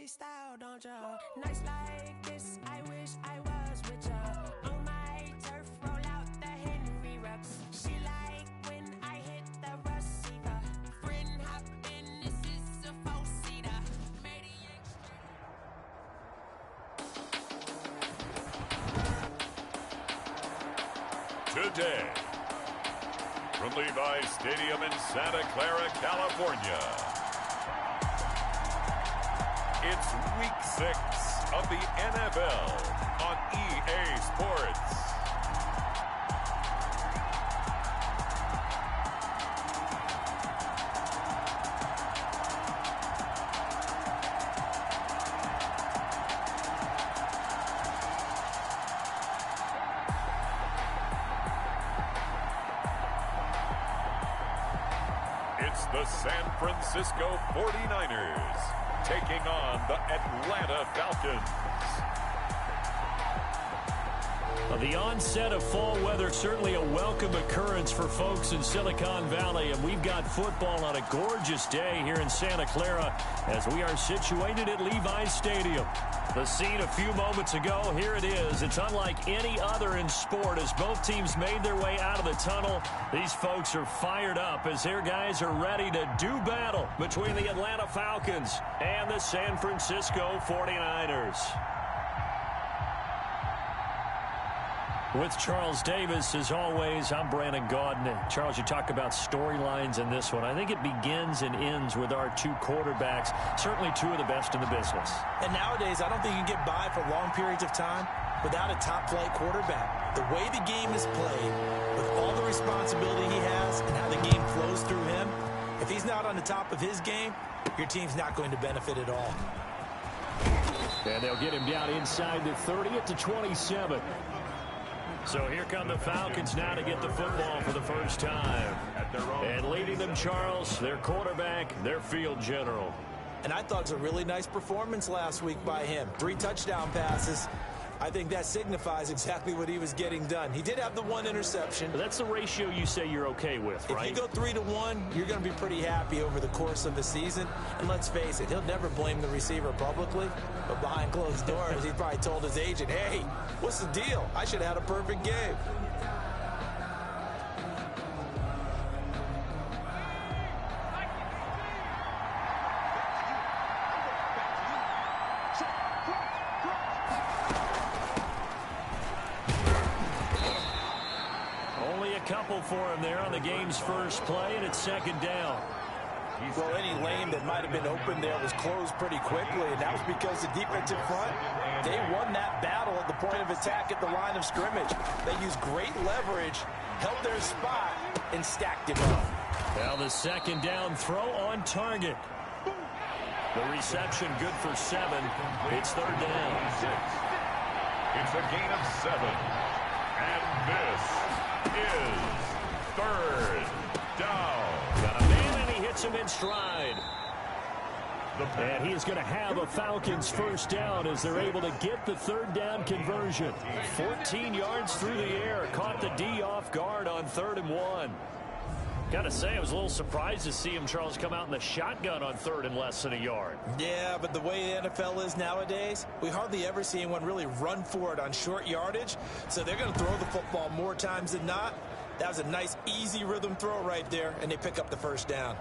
Style, don't ya? Nights like this, I wish I was with ya. On my turf, roll out the Henry Rux. She like when I hit the receiver. Friend hop in, this is a four-seater. Today, from Levi's Stadium in Santa Clara, California, it's Week 6 of the NFL on EA Sports. It's the San Francisco 49ers taking on the Atlanta Falcons. Well, the onset of fall weather, certainly a welcome occurrence for folks in Silicon Valley, and we've got football on a gorgeous day here in Santa Clara as we are situated at Levi's Stadium. The scene a few moments ago, here it is. It's unlike any other in sport as both teams made their way out of the tunnel. These folks are fired up as their guys are ready to do battle between the Atlanta Falcons and the San Francisco 49ers. With Charles Davis, as always, I'm Brandon Gaudin. Charles, you talk about storylines in this one. I think it begins and ends with our two quarterbacks, certainly two of the best in the business. And nowadays, I don't think you can get by for long periods of time without a top-flight quarterback. The way the game is played, with all the responsibility he has and how the game flows through him, if he's not on the top of his game, your team's not going to benefit at all. And they'll get him down inside the 30 at the 27. So here come the Falcons now to get the football for the first time. And leading them, Charles, their quarterback, their field general. And I thought it was a really nice performance last week by him. 3 touchdown passes. I think that signifies exactly what he was getting done. He did have the 1 interception. But that's the ratio you say you're okay with, right? If you go 3-1, you're going to be pretty happy over the course of the season. And let's face it, he'll never blame the receiver publicly. But behind closed doors, he probably told his agent, hey, what's the deal? I should have had a perfect game. Couple for him there on the game's first play, and it's second down. Well, any lane that might have been open there was closed pretty quickly, and that was because the defensive front, they won that battle at the point of attack at the line of scrimmage. They used great leverage, held their spot, and stacked him up. Now the second down throw on target. The reception good for 7. It's third down. It's a gain of 7. And this is third down. Got a man, and he hits him in stride. And he is going to have a Falcons first down as they're able to get the third down conversion. 14 yards through the air. Caught the D off guard on 3rd and 1. Got to say, I was a little surprised to see him, Charles, come out in the shotgun on 3rd and less than a yard. Yeah, but the way the NFL is nowadays, we hardly ever see anyone really run for it on short yardage. So they're going to throw the football more times than not. That was a nice, easy rhythm throw right there, and they pick up the first down.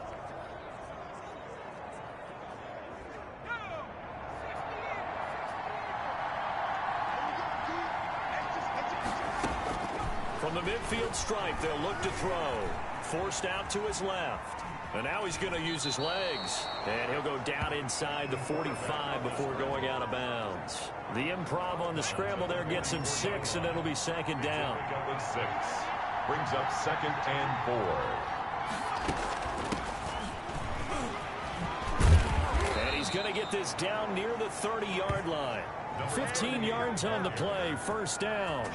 From the midfield stripe, they'll look to throw. Forced out to his left. And now he's going to use his legs. And he'll go down inside the 45 before going out of bounds. The improv on the scramble there gets him 6, and it'll be second down. Brings up 2nd and 4. get this down near the 30-yard line. 15 yards on the play, first down.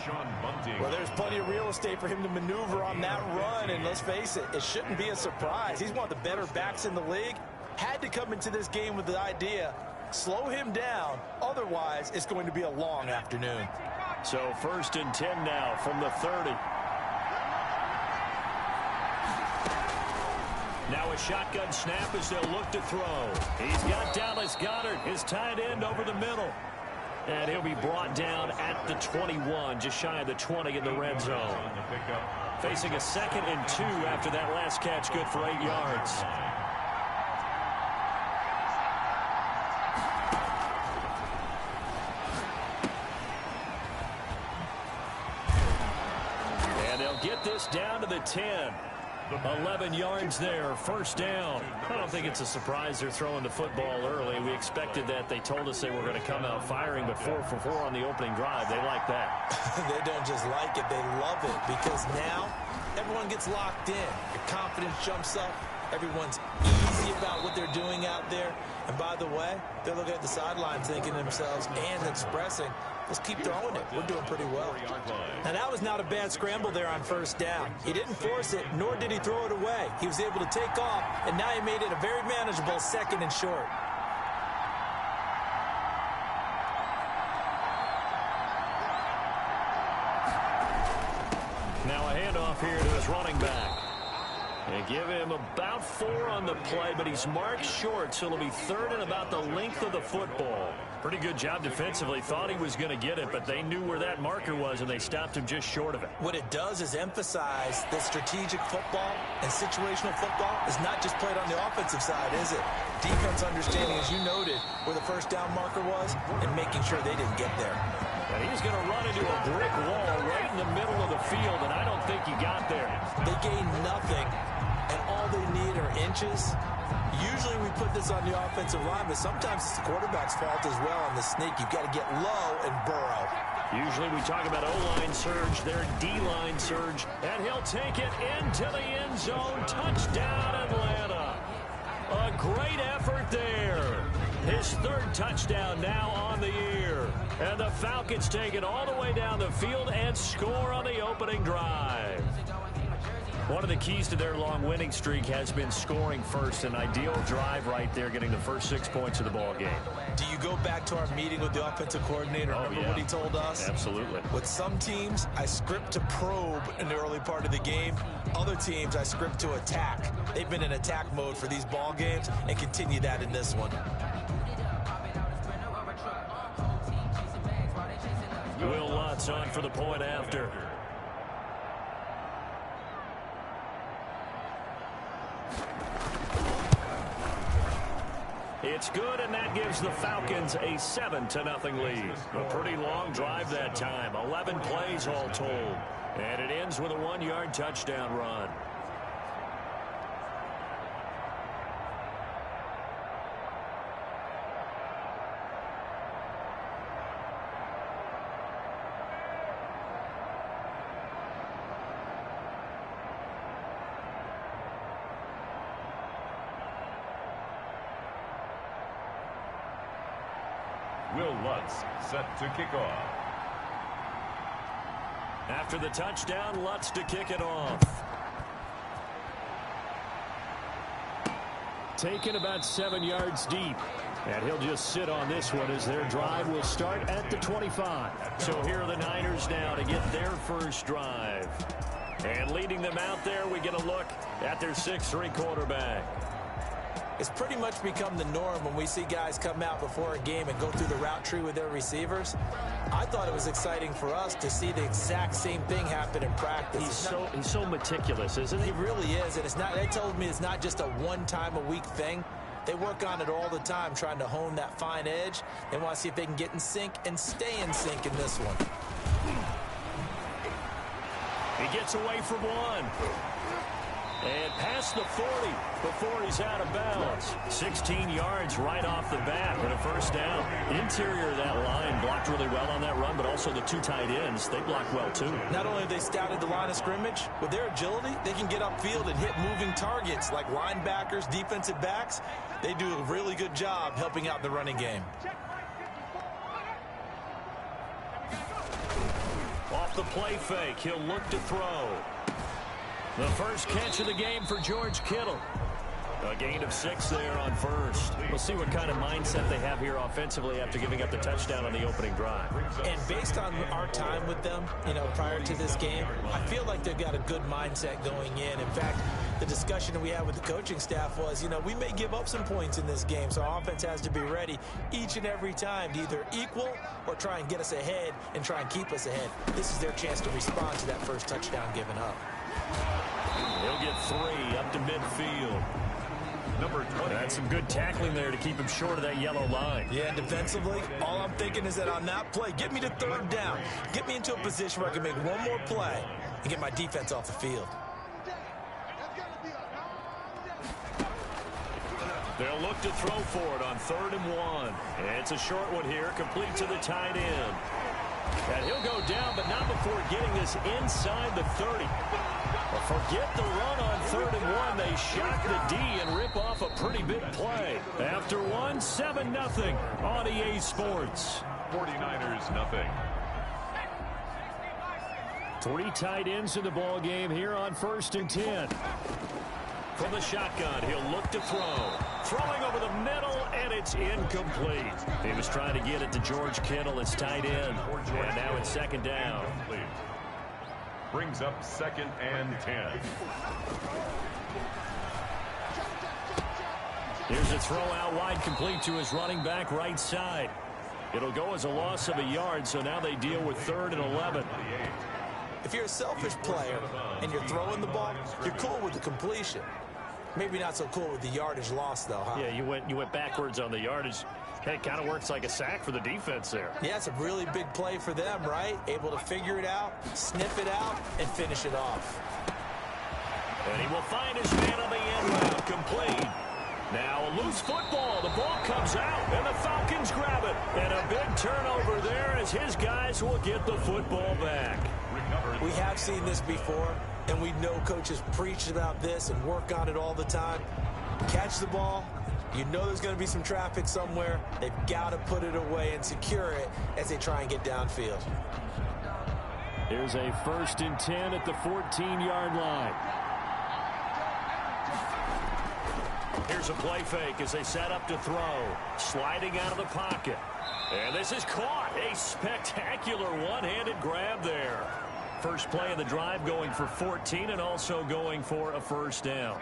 Well, there's plenty of real estate for him to maneuver on that run, and let's face it, it shouldn't be a surprise. He's one of the better backs in the league. Had to come into this game with the idea, slow him down, otherwise it's going to be a long afternoon. So 1st and 10 now from the 30. Now a shotgun snap as they'll look to throw. He's got Dallas Goedert, his tight end, over the middle. And he'll be brought down at the 21, just shy of the 20 in the red zone. Facing a 2nd and 2 after that last catch, good for 8 yards. And they'll get this down to the 10. 11 yards there, first down. I don't think it's a surprise they're throwing the football early. We expected that. They told us they were going to come out firing, but 4 for 4 on the opening drive. They like that. They don't just like it, they love it, because now everyone gets locked in. Your confidence jumps up. Everyone's easy about what they're doing out there. And by the way, they're looking at the sideline thinking to themselves and expressing, let's keep throwing it. We're doing pretty well. Now, that was not a bad scramble there on first down. He didn't force it, nor did he throw it away. He was able to take off, and now he made it a very manageable 2nd and short. Now a handoff here to his running back. They give him about 4 on the play, but he's marked short, so it'll be 3rd and about the length of the football. Pretty good job defensively. Thought he was going to get it, but they knew where that marker was, and they stopped him just short of it. What it does is emphasize that strategic football and situational football is not just played on the offensive side, is it? Defense understanding, as you noted, where the first down marker was and making sure they didn't get there. And he's going to run into a brick wall right in the middle of the field, and I don't think he got there. They gained nothing, and all they need are inches. Usually we put this on the offensive line, but sometimes it's the quarterback's fault as well on the sneak. You've got to get low and burrow. Usually we talk about O-line surge, their D-line surge, and he'll take it into the end zone. Touchdown, Atlanta. A great effort there. His 3rd touchdown now on the year. And the Falcons take it all the way down the field and score on the opening drive. One of the keys to their long winning streak has been scoring first. An ideal drive right there, getting the first 6 points of the ball game. Do you go back to our meeting with the offensive coordinator? Remember what he told us? Absolutely. With some teams, I script to probe in the early part of the game. Other teams, I script to attack. They've been in attack mode for these ball games and continue that in this one. Will Lutz on for the point after. It's good, and that gives the Falcons a 7-0 lead. A pretty long drive that time. 11 plays all told. And it ends with a 1-yard touchdown run. Will Lutz set to kick off. After the touchdown, Lutz to kick it off. Taken about 7 yards deep. And he'll just sit on this one as their drive will start at the 25. So here are the Niners now to get their first drive. And leading them out there, we get a look at their 6'3" quarterback. It's pretty much become the norm when we see guys come out before a game and go through the route tree with their receivers. I thought it was exciting for us to see the exact same thing happen in practice. He's so meticulous, isn't he? He really is, and it's not. They told me it's not just a one-time-a-week thing. They work on it all the time, trying to hone that fine edge. They want to see if they can get in sync and stay in sync in this one. He gets away from one. And past the 40 before he's out of bounds. 16 yards right off the bat and a first down. Interior of that line blocked really well on that run, but also the two tight ends, they blocked well too. Not only have they scouted the line of scrimmage, with their agility, they can get upfield and hit moving targets like linebackers, defensive backs. They do a really good job helping out the running game. Off the play fake, he'll look to throw. The first catch of the game for George Kittle. A gain of 6 there on first. We'll see what kind of mindset they have here offensively after giving up the touchdown on the opening drive. And based on our time with them, prior to this game, I feel like they've got a good mindset going in. In fact, the discussion that we had with the coaching staff was, we may give up some points in this game, so our offense has to be ready each and every time to either equal or try and get us ahead and try and keep us ahead. This is their chance to respond to that first touchdown given up. He'll get 3 up to midfield. Number 20. That's some good tackling there to keep him short of that yellow line. Yeah, defensively, all I'm thinking is that on that play, get me to third down. Get me into a position where I can make one more play and get my defense off the field. They'll look to throw for it on 3rd and 1. It's a short one here, complete to the tight end. And he'll go down, but not before getting this inside the 30. Forget the run on 3rd and 1. They shock the D and rip off a pretty big play. After 1, 7-0 on EA Sports. 49ers nothing. 3 tight ends in the ball game here on 1st and 10. From the shotgun, he'll look to throw. Throwing over the middle, and it's incomplete. He was trying to get it to George Kittle, his tight end. And now it's 2nd down. Brings up 2nd and 10. Here's a throw out wide, complete to his running back right side. It'll go as a loss of a yard, so now they deal with 3rd and 11. If you're a selfish player and you're throwing the ball, you're cool with the completion. Maybe not so cool with the yardage loss, though, huh? Yeah, you went backwards on the yardage. Hey, it kind of works like a sack for the defense there. Yeah, it's a really big play for them, right? Able to figure it out, sniff it out, and finish it off. And he will find his man on the end route, complete. Now a loose football. The ball comes out, and the Falcons grab it. And a big turnover there as his guys will get the football back. We have seen this before, and we know coaches preach about this and work on it all the time. Catch the ball. You know there's going to be some traffic somewhere. They've got to put it away and secure it as they try and get downfield. Here's a 1st and 10 at the 14-yard line. Here's a play fake as they set up to throw. Sliding out of the pocket. And this is caught. A spectacular one-handed grab there. First play of the drive going for 14 and also going for a first down.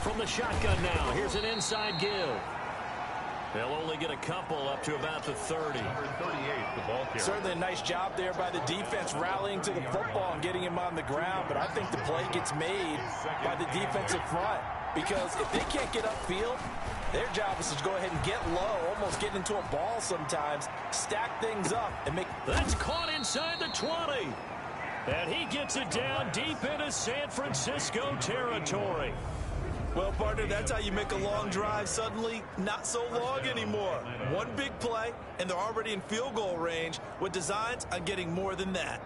From the shotgun now, here's an inside give. They'll only get a couple up to about the 30. Number 38, the ball carrier. Certainly a nice job there by the defense rallying to the football and getting him on the ground, but I think the play gets made by the defensive front because if they can't get upfield, their job is to go ahead and get low, almost get into a ball sometimes, stack things up, and make... That's caught inside the 20. And he gets it down deep into San Francisco territory. Well, partner, that's how you make a long drive suddenly not so long anymore. One big play, and they're already in field goal range with designs on getting more than that.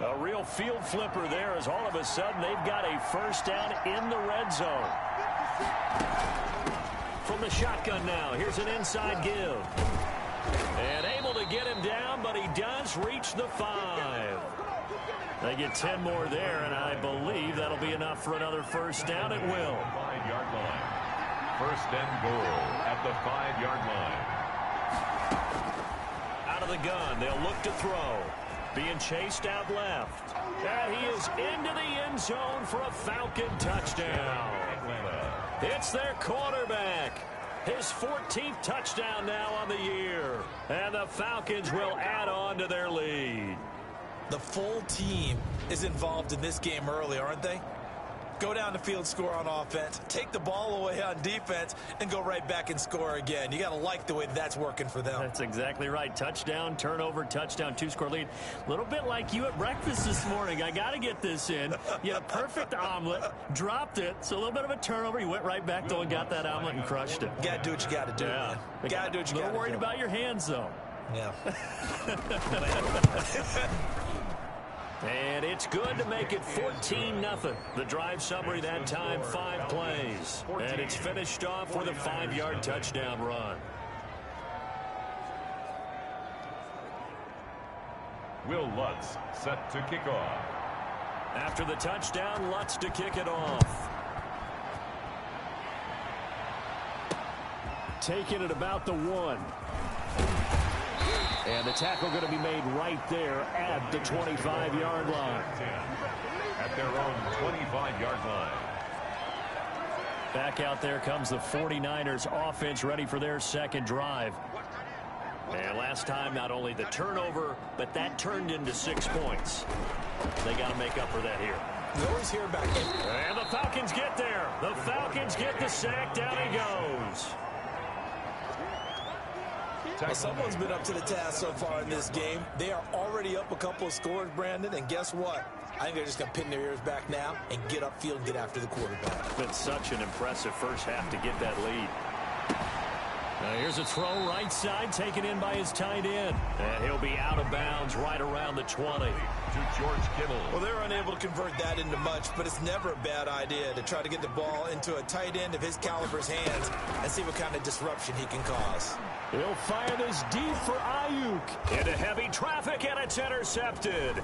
A real field flipper there as all of a sudden they've got a first down in the red zone. From the shotgun now, here's an inside give. And able to get him down, but he does reach the 5. They get 10 more there, and I believe that'll be enough for another first down. It will. 5-yard line. First and goal at the 5-yard line. Out of the gun, they'll look to throw. Being chased out left. And he is into the end zone for a Falcon touchdown. It's their quarterback. His 14th touchdown now on the year. And the Falcons will add on to their lead. The full team is involved in this game early, aren't they? Go down the field, score on offense, take the ball away on defense, and go right back and score again. You got to like the way that's working for them. That's exactly right. Touchdown, turnover, touchdown, 2-score lead. A little bit like you at breakfast this morning. I got to get this in. You had a perfect omelet, dropped it, so a little bit of a turnover. You went right back, though, and got that omelet and crushed it. Got to do what you got to do, man. Got to do what you got to do. A little worried about your hands, though. Yeah. And it's good to make it 14-0. The drive summary that time, 5 plays. And it's finished off with a 5-yard touchdown run. Will Lutz set to kick off. After the touchdown, Lutz to kick it off. Taking it about the 1. And the tackle going to be made right there at the 25-yard line. At their own 25-yard line. Back out there comes the 49ers offense ready for their second drive. And last time, not only the turnover, but that turned into 6 points. They got to make up for that here. You always hear about it. And the Falcons get there. The Falcons get the sack. Down he goes. Well, someone's been up to the task so far in this game. They are already up a couple of scores, Brandon, and guess what? I think they're just going to pin their ears back now and get upfield and get after the quarterback. It's been such an impressive first half to get that lead. Now here's a throw right side taken in by his tight end. And he'll be out of bounds right around the 20. To George Kittle. Well, they're unable to convert that into much, but it's never a bad idea to try to get the ball into a tight end of his caliber's hands and see what kind of disruption he can cause. He'll fire this deep for Ayuk. Into heavy traffic, and it's intercepted.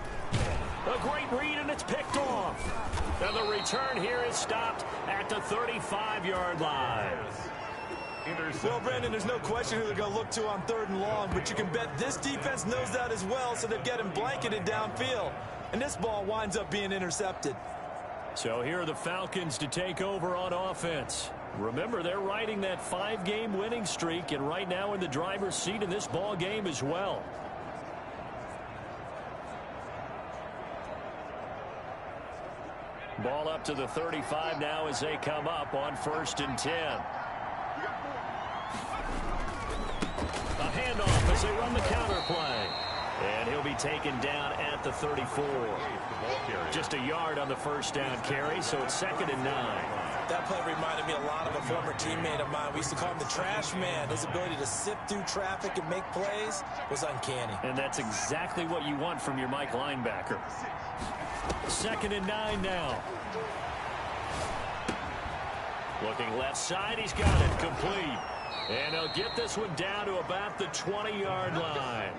A great read, and it's picked off. And the return here is stopped at the 35-yard line. Well, Brandon, there's no question who they're going to look to on 3rd and long, but you can bet this defense knows that as well, so they've got him blanketed downfield. And this ball winds up being intercepted. So here are the Falcons to take over on offense. Remember, they're riding that 5-game winning streak, and right now in the driver's seat in this ball game as well. Ball up to the 35 now as they come up on 1st and 10. A handoff as they run the counter play. And he'll be taken down at the 34. Just a yard on the first down carry, so it's 2nd and 9. That play reminded me a lot of a former teammate of mine. We used to call him the trash man. His ability to sift through traffic and make plays was uncanny. And that's exactly what you want from your Mike linebacker. 2nd and 9 now. Looking left side, he's got it complete. And he'll get this one down to about the 20-yard line.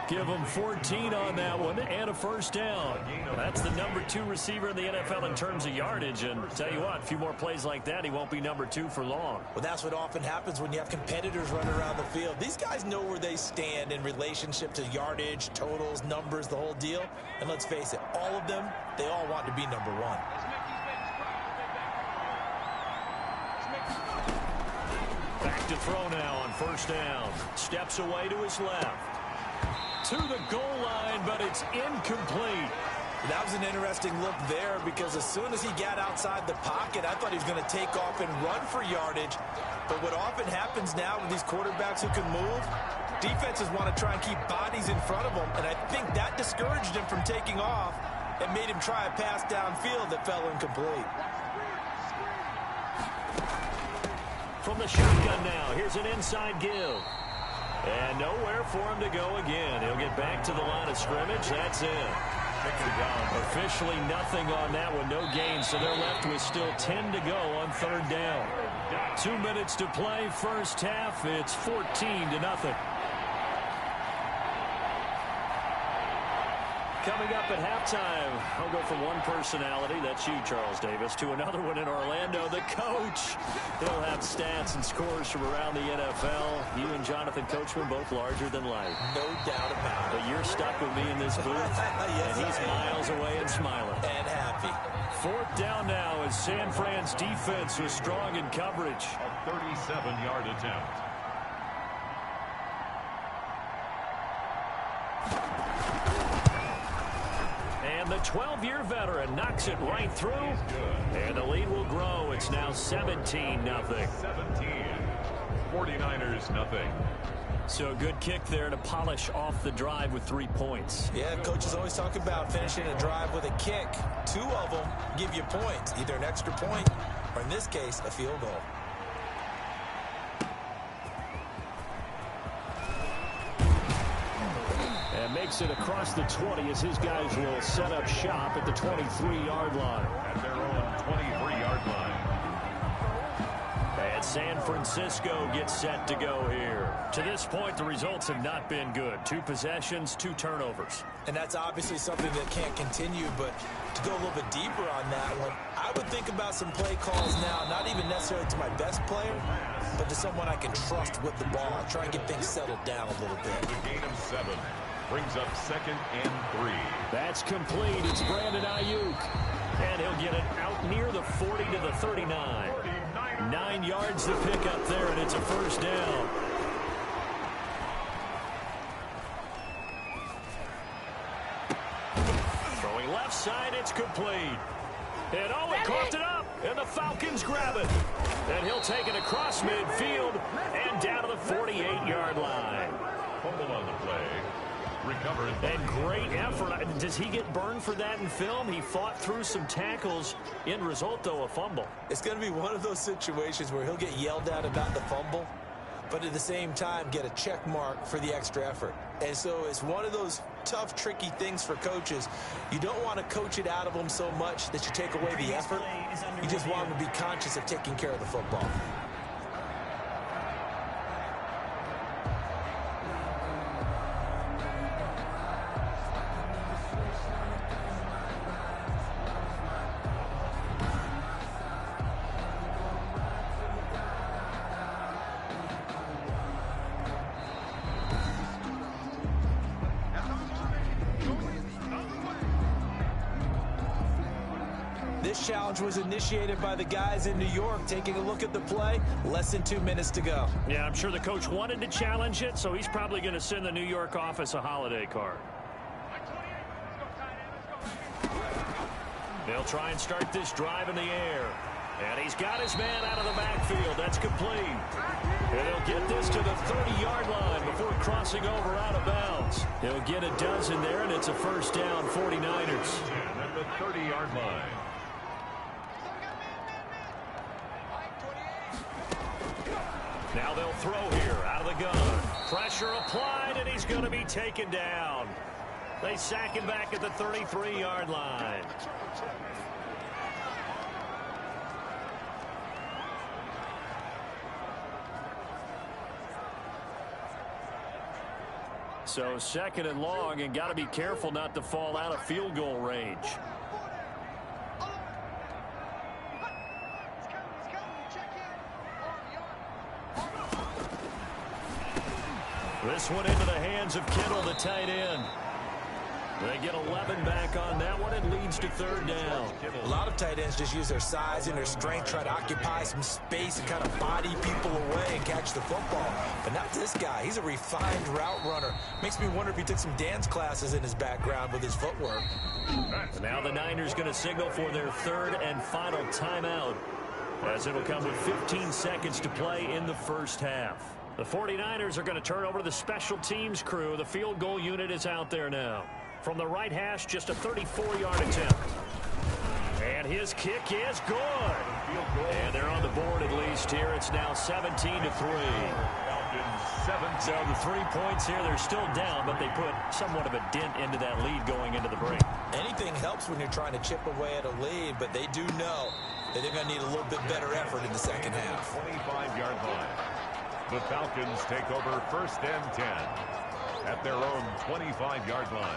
Give him 14 on that one and a first down. That's the number 2 receiver in the NFL in terms of yardage. And tell you what, a few more plays like that, he won't be number 2 for long. Well, that's what often happens when you have competitors running around the field. These guys know where they stand in relationship to yardage, totals, numbers, the whole deal. And let's face it, all of them, they all want to be number 1. Back to throw now on first down. Steps away to his left. To the goal line, but it's incomplete. That was an interesting look there because as soon as he got outside the pocket, I thought he was going to take off and run for yardage. But what often happens now with these quarterbacks who can move, defenses want to try and keep bodies in front of them, and I think that discouraged him from taking off and made him try a pass downfield that fell incomplete. From the shotgun now, here's an inside give. And nowhere for him to go again. He'll get back to the line of scrimmage. That's it. Officially nothing on that one, no gain, so they're left with still 10 to go on third down. 2 minutes to play, first half, it's 14-0. Coming up at halftime, I'll go from one personality, that's you, Charles Davis, to another one in Orlando, the coach. He'll have stats and scores from around the NFL. You and Jonathan Coachman both larger than life. No doubt about it. But you're stuck with me in this booth, yes, and he's miles away and smiling. And happy. Fourth down now as San Fran's defense was strong in coverage. A 37-yard attempt. And the 12-year veteran knocks it right through. And the lead will grow. It's now 17-0. 17. 49ers nothing. So a good kick there to polish off the drive with 3 points. Yeah, coaches always talk about finishing a drive with a kick. 2 of them give you points, either an extra point or, in this case, a field goal. And makes it across the 20 as his guys will set up shop at the 23-yard line. At their own 23-yard line. And San Francisco gets set to go here. To this point, the results have not been good. 2 possessions, 2 turnovers. And that's obviously something that can't continue, but to go a little bit deeper on that one, I would think about some play calls now, not even necessarily to my best player, but to someone I can trust with the ball. Try and get things settled down a little bit. The gain of 7 brings up 2nd and 3. That's complete. It's Brandon Ayuk. And he'll get it out near the 40 to the 39. 9 yards to pick up there, and it's a first down. Throwing left side, it's complete. And oh, it coughed it up, and the Falcons grab it. And he'll take it across midfield and down to the 48-yard line. Fumble on the play. Recovered. And great effort. Does he get burned for that in film? He fought through some tackles. End result, though, a fumble. It's going to be one of those situations where he'll get yelled at about the fumble, but at the same time get a check mark for the extra effort. And so it's one of those tough, tricky things for coaches. You don't want to coach it out of them so much that you take away the effort. You just want them to be conscious of taking care of the football. This challenge was initiated by the guys in New York. Taking a look at the play, less than 2 minutes to go. Yeah, I'm sure the coach wanted to challenge it, so he's probably going to send the New York office a holiday card. They'll try and start this drive in the air. And he's got his man out of the backfield. That's complete. And he'll get this to the 30-yard line before crossing over out of bounds. He'll get a dozen there, and it's a first down, 49ers. At the 30-yard line. Now they'll throw here out of the gun. Pressure applied, and he's going to be taken down. They sack him back at the 33-yard line. So 2nd and long, and got to be careful not to fall out of field goal range. This one into the hands of Kittle, the tight end. They get 11 back on that one. It leads to 3rd down. A lot of tight ends just use their size and their strength, try to occupy some space and kind of body people away and catch the football. But not this guy. He's a refined route runner. Makes me wonder if he took some dance classes in his background with his footwork. And now the Niners going to signal for their 3rd and final timeout, as it'll come with 15 seconds to play in the first half. The 49ers are going to turn over to the special teams crew. The field goal unit is out there now. From the right hash, just a 34-yard attempt. And his kick is good. And they're on the board at least here. It's now 17-3. So the 3 points here, they're still down, but they put somewhat of a dent into that lead going into the break. Anything helps when you're trying to chip away at a lead, but they do know that they're going to need a little bit better effort in the second half. 25-yard line. The Falcons take over 1st and 10 at their own 25-yard line.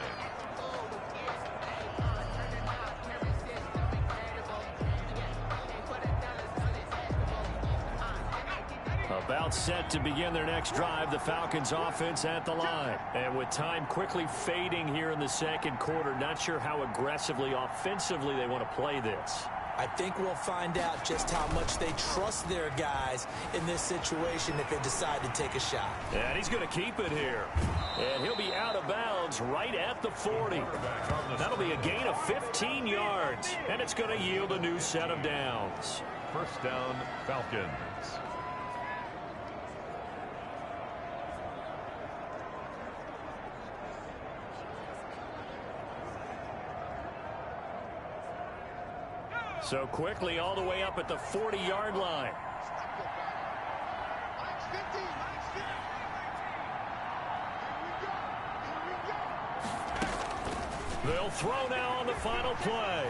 About set to begin their next drive, the Falcons offense at the line. And with time quickly fading here in the second quarter, not sure how aggressively, offensively they want to play this. I think we'll find out just how much they trust their guys in this situation if they decide to take a shot. And he's going to keep it here. And he'll be out of bounds right at the 40. That'll be a gain of 15 yards. And it's going to yield a new set of downs. 1st down, Falcons. So quickly all the way up at the 40-yard line. They'll throw now on the final play.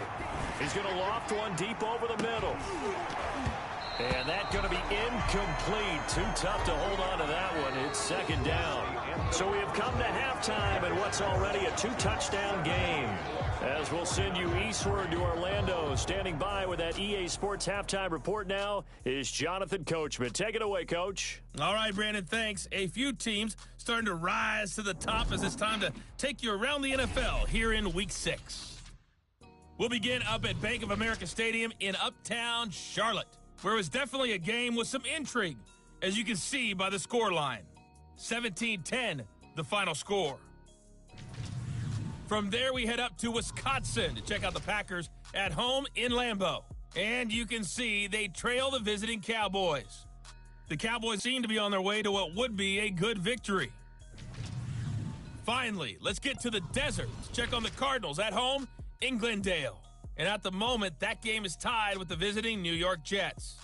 He's going to loft one deep over the middle. And that's going to be incomplete. Too tough to hold on to that one. It's 2nd down. So we have come to halftime in what's already a 2-touchdown game. As we'll send you eastward to Orlando. Standing by with that EA Sports halftime report now is Jonathan Coachman. Take it away, Coach. All right, Brandon, thanks. A few teams starting to rise to the top as it's time to take you around the NFL here in Week 6. We'll begin up at Bank of America Stadium in Uptown Charlotte, where it was definitely a game with some intrigue, as you can see by the score line. 17-10, the final score. From there, we head up to Wisconsin to check out the Packers at home in Lambeau. And you can see they trail the visiting Cowboys. The Cowboys seem to be on their way to what would be a good victory. Finally, let's get to the desert to check on the Cardinals at home in Glendale. And at the moment, that game is tied with the visiting New York Jets.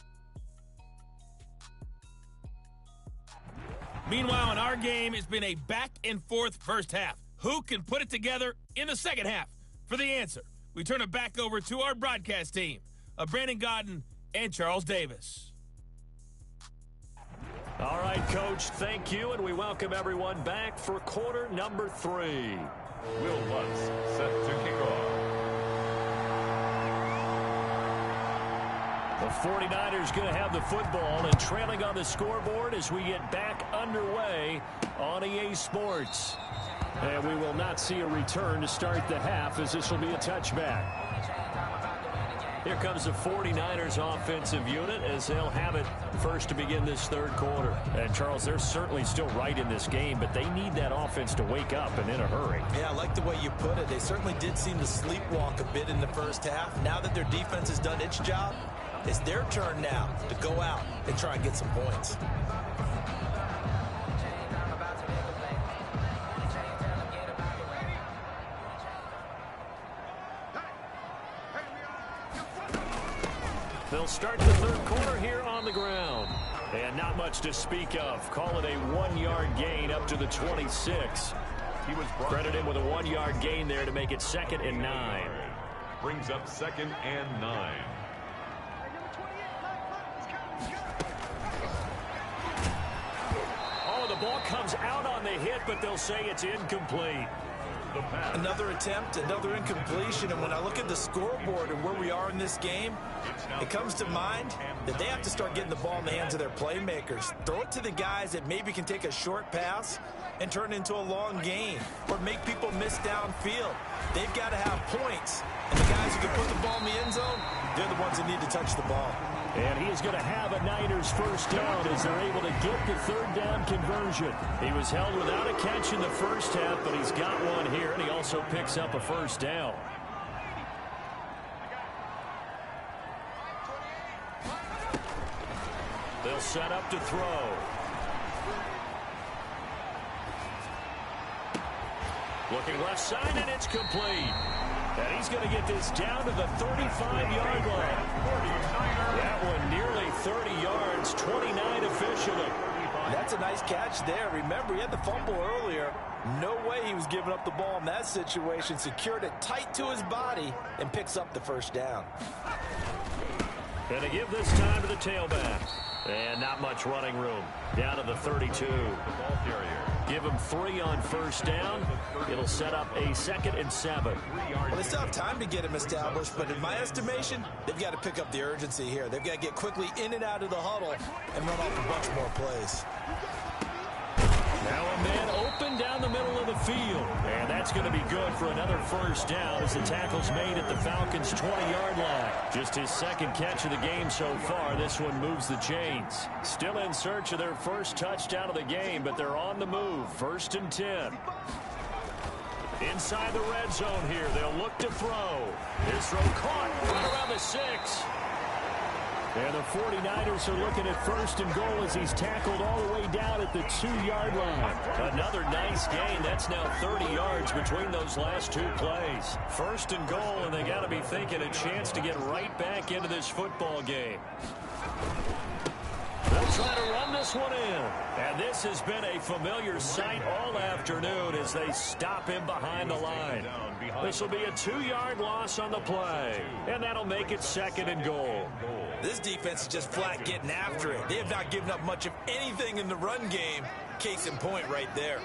Meanwhile, in our game, it's been a back-and-forth first half. Who can put it together in the second half? For the answer, we turn it back over to our broadcast team of Brandon Godden and Charles Davis. All right, Coach, thank you, and we welcome everyone back for quarter number 3. Will Lutz set to kick off. The 49ers going to have the football and trailing on the scoreboard as we get back underway on EA Sports. And we will not see a return to start the half, as this will be a touchback. Here comes the 49ers offensive unit as they'll have it first to begin this third quarter. And, Charles, they're certainly still right in this game, but they need that offense to wake up and in a hurry. Yeah, I like the way you put it. They certainly did seem to sleepwalk a bit in the first half. Now that their defense has done its job, it's their turn now to go out and try and get some points. They'll start the third quarter here on the ground. And not much to speak of. Call it a 1-yard gain up to the 26. He was credited with a 1-yard gain there to make it 2nd and 9. Brings up 2nd and 9. Oh, the ball comes out on the hit, but they'll say it's incomplete. Another attempt, another incompletion, and when I look at the scoreboard and where we are in this game, it comes to mind that they have to start getting the ball in the hands of their playmakers. Throw it to the guys that maybe can take a short pass and turn it into a long gain or make people miss downfield. They've got to have points, and the guys who can put the ball in the end zone, they're the ones that need to touch the ball. And he is going to have a Niners first down as they're able to get the third down conversion. He was held without a catch in the first half, but he's got one here, and he also picks up a first down. They'll set up to throw. Looking left side, and it's complete. And he's going to get this down to the 35-yard line. That one nearly 30 yards, 29 officially. That's a nice catch there. Remember, he had the fumble earlier. No way he was giving up the ball in that situation. Secured it tight to his body and picks up the first down. And to give this time to the tailback. And not much running room. Down to the 32. Give him 3 on first down. It'll set up a 2nd and 7. Well, they still have time to get him established, but in my estimation, they've got to pick up the urgency here. They've got to get quickly in and out of the huddle and run off a bunch more plays. Now a man open down the middle of the field. And that's going to be good for another first down as the tackle's made at the Falcons' 20-yard line. Just his 2nd catch of the game so far. This one moves the chains. Still in search of their first touchdown of the game, but they're on the move. 1st and 10. Inside the red zone here. They'll look to throw. This throw caught right around the 6. And the 49ers are looking at 1st and goal as he's tackled all the way down at the 2-yard line. Another nice gain. That's now 30 yards between those last 2 plays. 1st and goal, and they got to be thinking a chance to get right back into this football game. They'll try to run this one in. And this has been a familiar sight all afternoon as they stop him behind the line. This will be a 2-yard loss on the play. And that'll make it 2nd and goal. This defense is just flat getting after it. They have not given up much of anything in the run game. Case in point right there.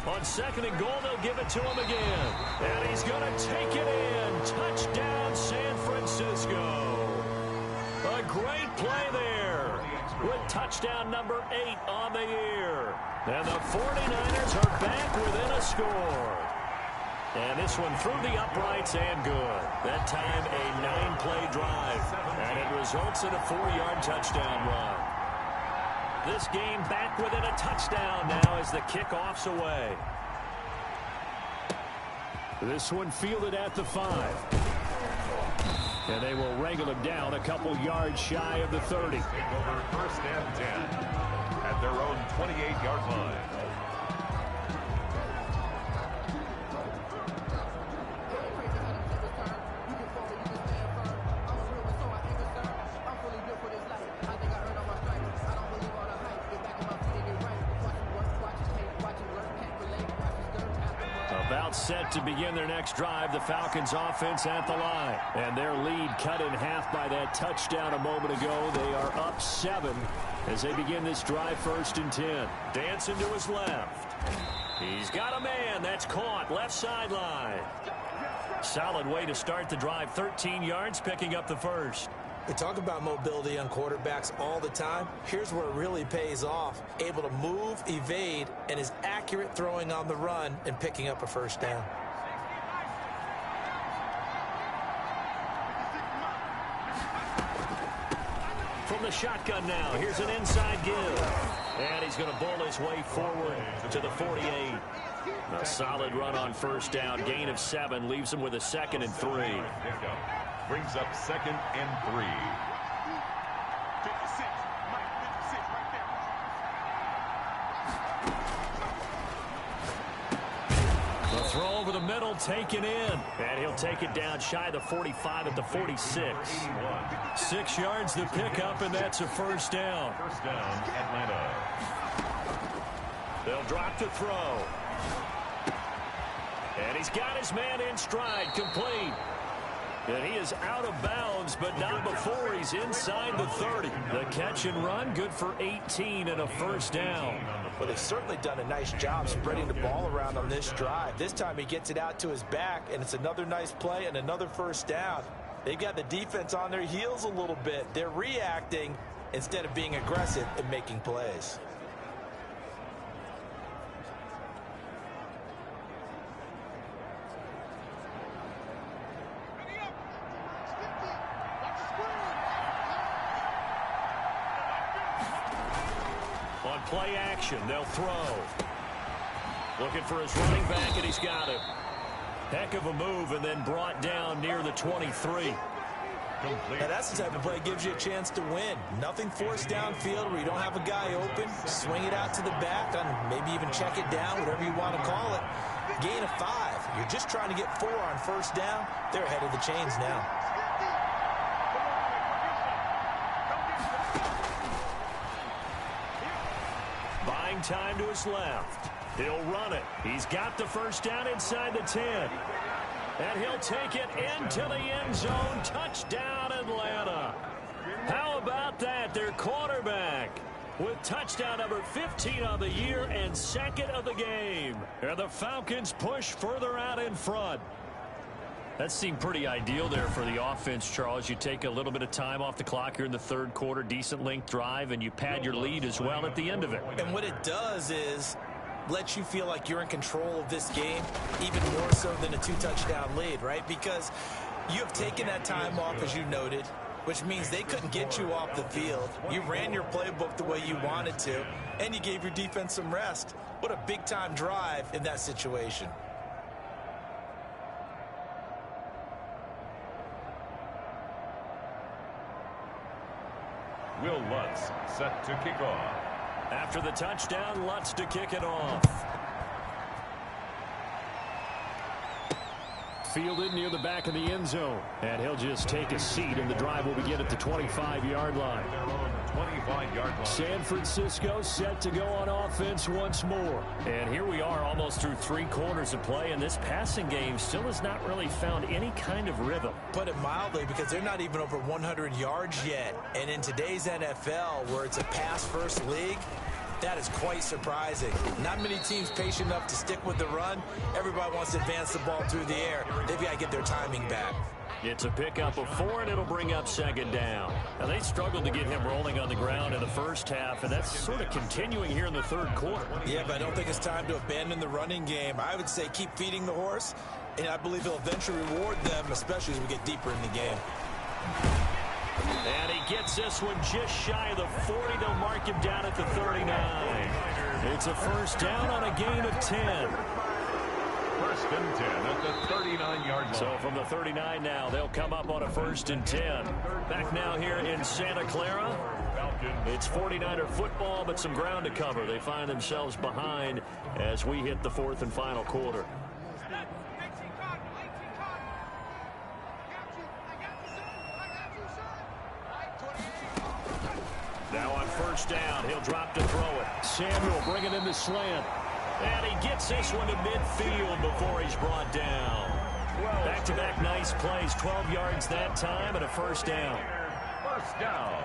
On 2nd and goal, they'll give it to him again. And he's going to take it in. Touchdown, San Francisco. A great play there with touchdown number 8 on the year. And the 49ers are back within a score. And this one through the uprights and good. That time a 9-play drive. And it results in a 4-yard touchdown run. This game back within a touchdown now as the kickoff's away. This one fielded at the 5. And they will wrangle him down a couple yards shy of the 30. Take over 1st and 10 at their own 28-yard line. Set to begin their next drive, the Falcons offense at the line. And their lead cut in half by that touchdown a moment ago. They are up 7 as they begin this drive. 1st and 10. Dancing to his left. He's got a man. That's caught. Left sideline. Solid way to start the drive. 13 yards, picking up the first. We talk about mobility on quarterbacks all the time. Here's where it really pays off. Able to move, evade, and is accurate throwing on the run and picking up a first down. From the shotgun now, here's an inside give. And he's going to bowl his way forward to the 48. A solid run on first down. Gain of 7 leaves him with a 2nd and 3. Brings up 2nd and 3. The throw over the middle, taken in. And he'll take it down shy of the 45 at the 46. 6 yards to pick up, and that's a first down. First down, Atlanta. They'll drop to throw. And he's got his man in stride, complete. And he is out of bounds, but not before he's inside the 30. The catch and run, good for 18 and a first down. Well, they've certainly done a nice job spreading the ball around on this drive. This time he gets it out to his back, and it's another nice play and another first down. They've got the defense on their heels a little bit. They're reacting instead of being aggressive and making plays. Play action. They'll throw. Looking for his running back, and he's got it. Heck of a move, and then brought down near the 23. Now that's the type of play that gives you a chance to win. Nothing forced downfield where you don't have a guy open. Swing it out to the back, and maybe even check it down, whatever you want to call it. Gain of 5. You're just trying to get 4 on first down. They're ahead of the chains now. Playing time to his left. He'll run it. He's got the first down inside the 10. And he'll take it into the end zone. Touchdown, Atlanta. How about that? Their quarterback with touchdown number 15 of the year and second of the game. And the Falcons push further out in front. That seemed pretty ideal there for the offense, Charles. You take a little bit of time off the clock here in the third quarter, decent length drive, and you pad your lead as well at the end of it. And what it does is let you feel like you're in control of this game, even more so than a 2-touchdown lead, right? Because you have taken that time off, as you noted, which means they couldn't get you off the field. You ran your playbook the way you wanted to, and you gave your defense some rest. What a big-time drive in that situation. Will Lutz set to kick off. After the touchdown, Lutz to kick it off. Fielded near the back of the end zone. And he'll just take a seat, and the drive will begin at the 25-yard line. 25-yard line. San Francisco set to go on offense once more. And here we are almost through 3 quarters of play, and this passing game still has not really found any kind of rhythm. Put it mildly, because they're not even over 100 yards yet. And in today's NFL, where it's a pass-first league, that is quite surprising. Not many teams patient enough to stick with the run. Everybody wants to advance the ball through the air. They've got to get their timing back. It's a pickup of 4, and it'll bring up second down. Now, they struggled to get him rolling on the ground in the first half, and that's sort of continuing here in the third quarter. Yeah, but I don't think it's time to abandon the running game. I would say keep feeding the horse, and I believe he'll eventually reward them, especially as we get deeper in the game. And he gets this one just shy of the 40. They'll mark him down at the 39. It's a first down on a gain of 10. First and 10 at the 39-yard line. So from the 39 now, they'll come up on a first and 10. Back now here in Santa Clara. It's 49er football, but some ground to cover. They find themselves behind as we hit the fourth and final quarter. Now on first down, he'll drop to throw it. Samuel bringing in the slant. And he gets this one to midfield before he's brought down. Back-to-back nice plays, 12 yards that time, and a first down. First down.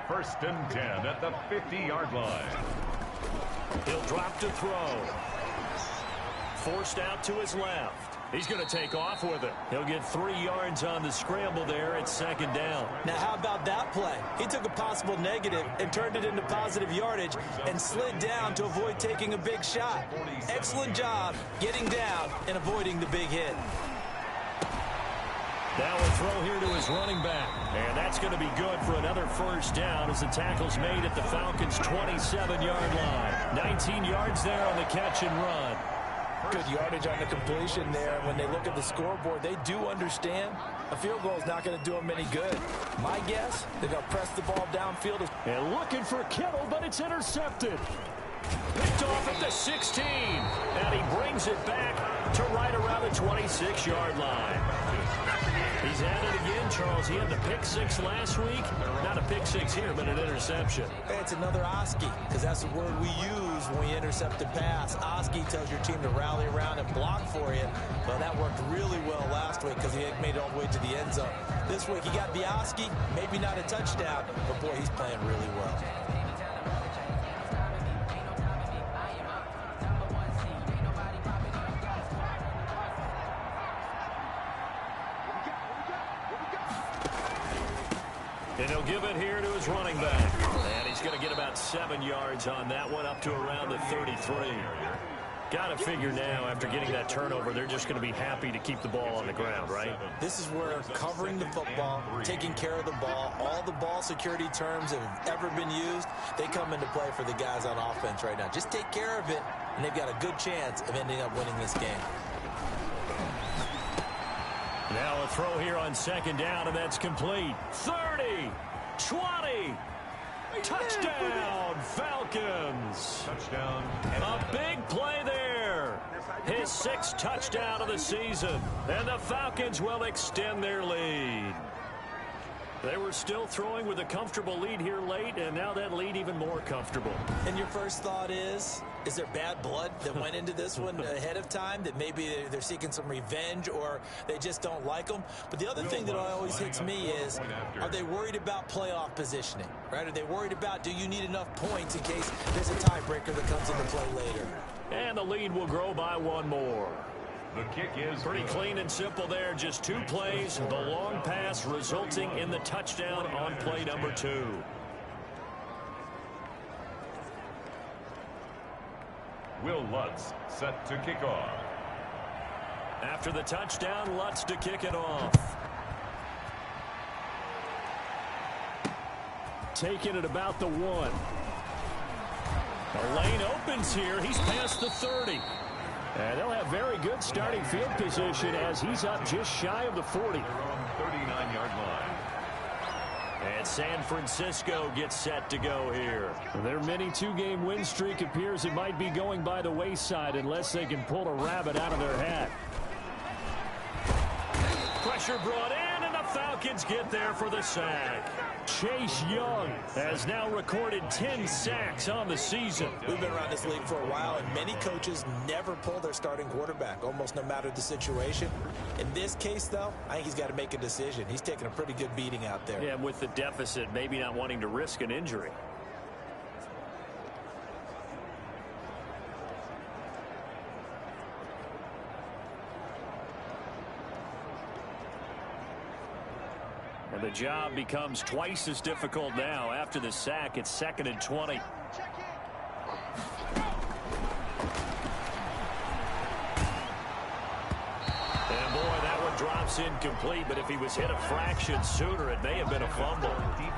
First and 10 at the 50-yard line. He'll drop to throw. Forced out to his left. He's going to take off with it. He'll get 3 yards on the scramble there at second down. Now, how about that play? He took a possible negative and turned it into positive yardage and slid down to avoid taking a big shot. Excellent job getting down and avoiding the big hit. Now a throw here to his running back. And that's going to be good for another first down as the tackle's made at the Falcons' 27-yard line. 19 yards there on the catch and run. Good yardage on the completion there. When they look at the scoreboard, they do understand a field goal is not going to do them any good. My guess, they're going to press the ball downfield. And looking for Kittle, but it's intercepted. Picked off at the 16. And he brings it back to right around the 26-yard line. He's at it again, Charles. He had the pick six last week. Not a pick six here, but an interception. Hey, it's another Oski, because that's the word we use when we intercept a pass. Oski tells your team to rally around and block for you. Well, that worked really well last week because he made it all the way to the end zone. This week, he got the Oski, maybe not a touchdown, but boy, he's playing really well. And he'll give it here to his running back. And he's going to get about 7 yards on that one, up to around the 33. Got to figure now, after getting that turnover, they're just going to be happy to keep the ball on the ground, right? This is where covering the football, taking care of the ball, all the ball security terms that have ever been used, they come into play for the guys on offense right now. Just take care of it, and they've got a good chance of ending up winning this game. Now a throw here on second down, and that's complete. 30, 20, touchdown, Falcons. Touchdown. A big play there. His 6th touchdown of the season, and the Falcons will extend their lead. They were still throwing with a comfortable lead here late, and now that lead even more comfortable. And your first thought is there bad blood that went into this one ahead of time, that maybe they're seeking some revenge or they just don't like them? But the other thing that always hits me is, are they worried about playoff positioning, right? Are they worried about, do you need enough points in case there's a tiebreaker that comes into play later? And the lead will grow by one more. The kick is pretty clean and simple there. Just 2 plays. The long pass resulting in the touchdown on play number 2. Will Lutz set to kick off. After the touchdown, Lutz to kick it off. Taking it about the 1. The lane opens here. He's past the 30. And they'll have very good starting field position as he's up just shy of the 40. Their own 39-yard line. And San Francisco gets set to go here. Their mini 2-game win streak appears it might be going by the wayside unless they can pull a rabbit out of their hat. Pressure brought in, and the Falcons get there for the sack. Chase Young has now recorded 10 sacks on the season. We've been around this league for a while, and many coaches never pull their starting quarterback, almost no matter the situation. In this case, though, I think he's got to make a decision. He's taking a pretty good beating out there. Yeah, with the deficit, maybe not wanting to risk an injury. And the job becomes twice as difficult now. After the sack, it's 2nd and 20. And boy, that one drops incomplete, but if he was hit a fraction sooner, it may have been a fumble.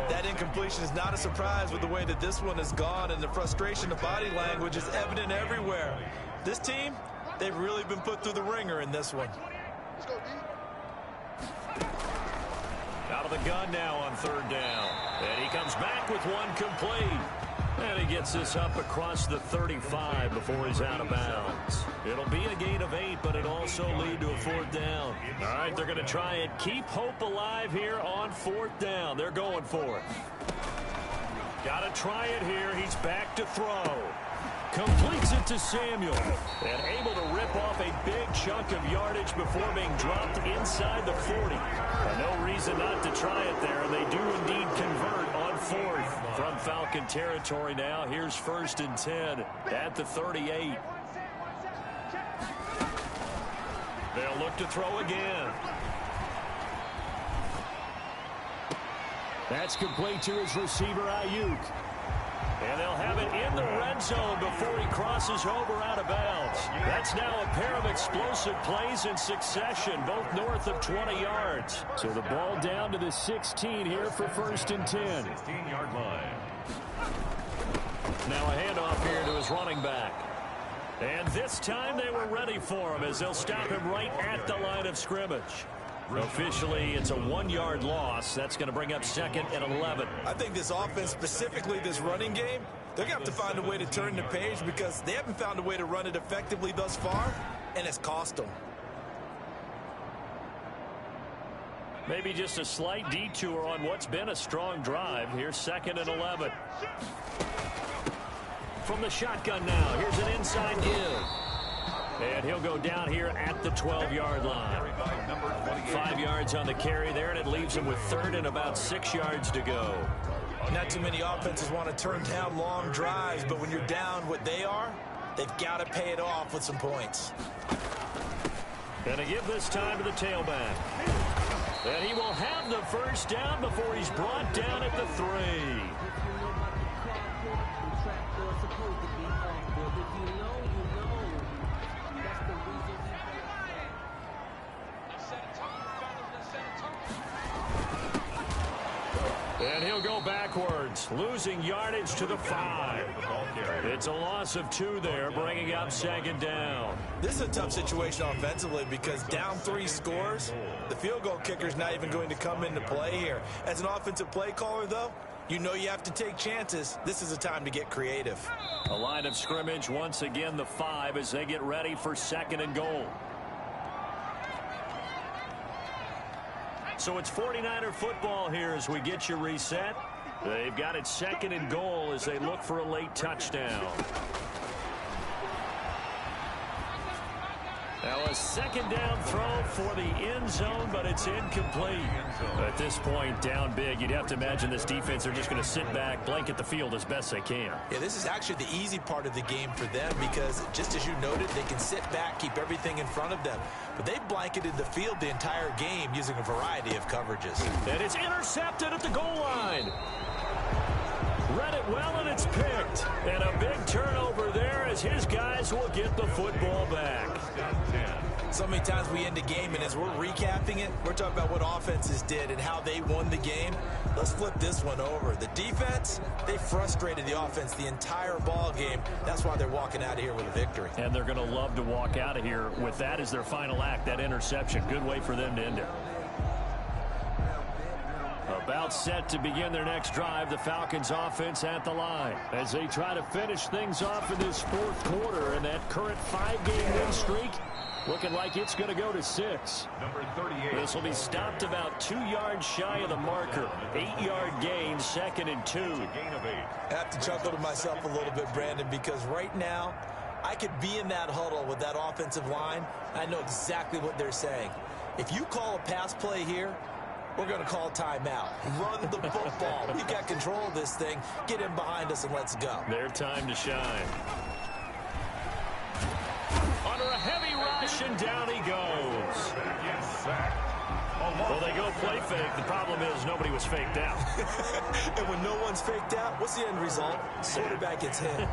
That incompletion is not a surprise with the way that this one has gone, and the frustration of body language is evident everywhere. This team, they've really been put through the ringer in this one. Out of the gun now on 3rd down. And he comes back with one complete. And he gets this up across the 35 before he's out of bounds. It'll be a gain of 8, but it'll also lead to a 4th down. All right, they're going to try and keep hope alive here on 4th down. They're going for it. Got to try it here. He's back to throw. Completes it to Samuel. And able to rip off a big chunk of yardage before being dropped inside the 40. No reason not to try it there, and they do indeed convert on 4th. From Falcon territory now, here's 1st and 10 at the 38. They'll look to throw again. That's complete to his receiver, Ayuk. And they'll have it in the red zone before he crosses over out of bounds. That's now a pair of explosive plays in succession, both north of 20 yards. So the ball down to the 16 here for 1st and 10. 16-yard line. Now a handoff here to his running back. And this time they were ready for him as they'll stop him right at the line of scrimmage. Officially, it's a 1-yard loss. That's going to bring up 2nd and 11. I think this offense, specifically this running game, they're going to have to find a way to turn the page because they haven't found a way to run it effectively thus far, and it's cost them. Maybe just a slight detour on what's been a strong drive. Here's 2nd and 11. From the shotgun now, here's an inside give. And he'll go down here at the 12-yard line. 5 yards on the carry there, and it leaves him with 3rd and about 6 yards to go. Not too many offenses want to turn down long drives, but when you're down what they are, they've got to pay it off with some points. And to give this time to the tailback. And he will have the 1st down before he's brought down at the 3. And he'll go backwards, losing yardage to the 5. It's a loss of 2 there, bringing up 2nd down. This is a tough situation offensively because down 3 scores, the field goal kicker's not even going to come into play here. As an offensive play caller, though, you know you have to take chances. This is a time to get creative. A line of scrimmage, once again, the 5 as they get ready for 2nd and goal. So it's 49er football here as we get you reset. They've got it 2nd and goal as they look for a late touchdown. Now a 2nd down throw for the end zone, but it's incomplete. At this point, down big, you'd have to imagine this defense are just going to sit back, blanket the field as best they can. Yeah, this is actually the easy part of the game for them because, just as you noted, they can sit back, keep everything in front of them. But they blanketed the field the entire game using a variety of coverages. And it's intercepted at the goal line. Read it well, and it's picked. And a big turnover there as his guys will get the football back. So many times we end the game, and as we're recapping it, we're talking about what offenses did and how they won the game. Let's flip this one over. The defense, they frustrated the offense the entire ball game. That's why they're walking out of here with a victory. And they're going to love to walk out of here with that as their final act, that interception. Good way for them to end it. About set to begin their next drive, the Falcons offense at the line as they try to finish things off in this 4th quarter, and that current 5-game win streak looking like it's going to go to 6. Number 38. This will be stopped about 2 yards shy of the marker. 8-yard gain, 2nd and 2. Gain of 8. I have to chuckle to myself a little bit, Brandon, because right now I could be in that huddle with that offensive line. I know exactly what they're saying. If you call a pass play here, we're going to call timeout. Run the football. We got control of this thing. Get in behind us and let's go. Their time to shine. Under a heavy rush, and down he goes. Well, they go play fake. The problem is nobody was faked out. And when no one's faked out, what's the end result? Quarterback gets hit.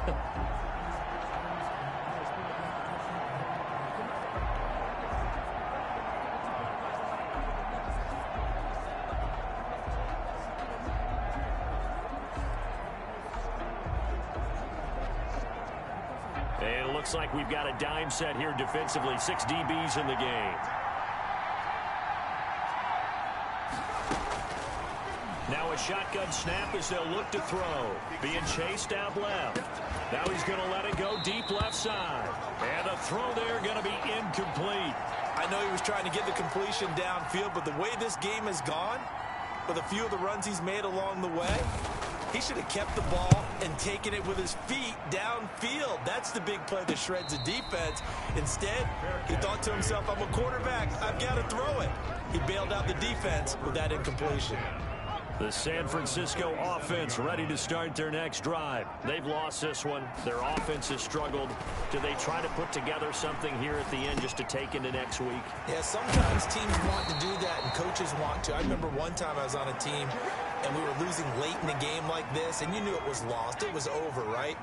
Looks like we've got a dime set here defensively. 6 DBs in the game. Now a shotgun snap as they'll look to throw. Being chased out left. Now he's going to let it go deep left side. And a throw there going to be incomplete. I know he was trying to get the completion downfield, but the way this game has gone, with a few of the runs he's made along the way, he should have kept the ball and taken it with his feet downfield. That's the big play that shreds the defense. Instead, he thought to himself, I'm a quarterback. I've got to throw it. He bailed out the defense with that incompletion. The San Francisco offense ready to start their next drive. They've lost this one. Their offense has struggled. Do they try to put together something here at the end just to take into next week? Yeah, sometimes teams want to do that and coaches want to. I remember one time I was on a team and we were losing late in the game like this, and you knew it was lost. It was over, right?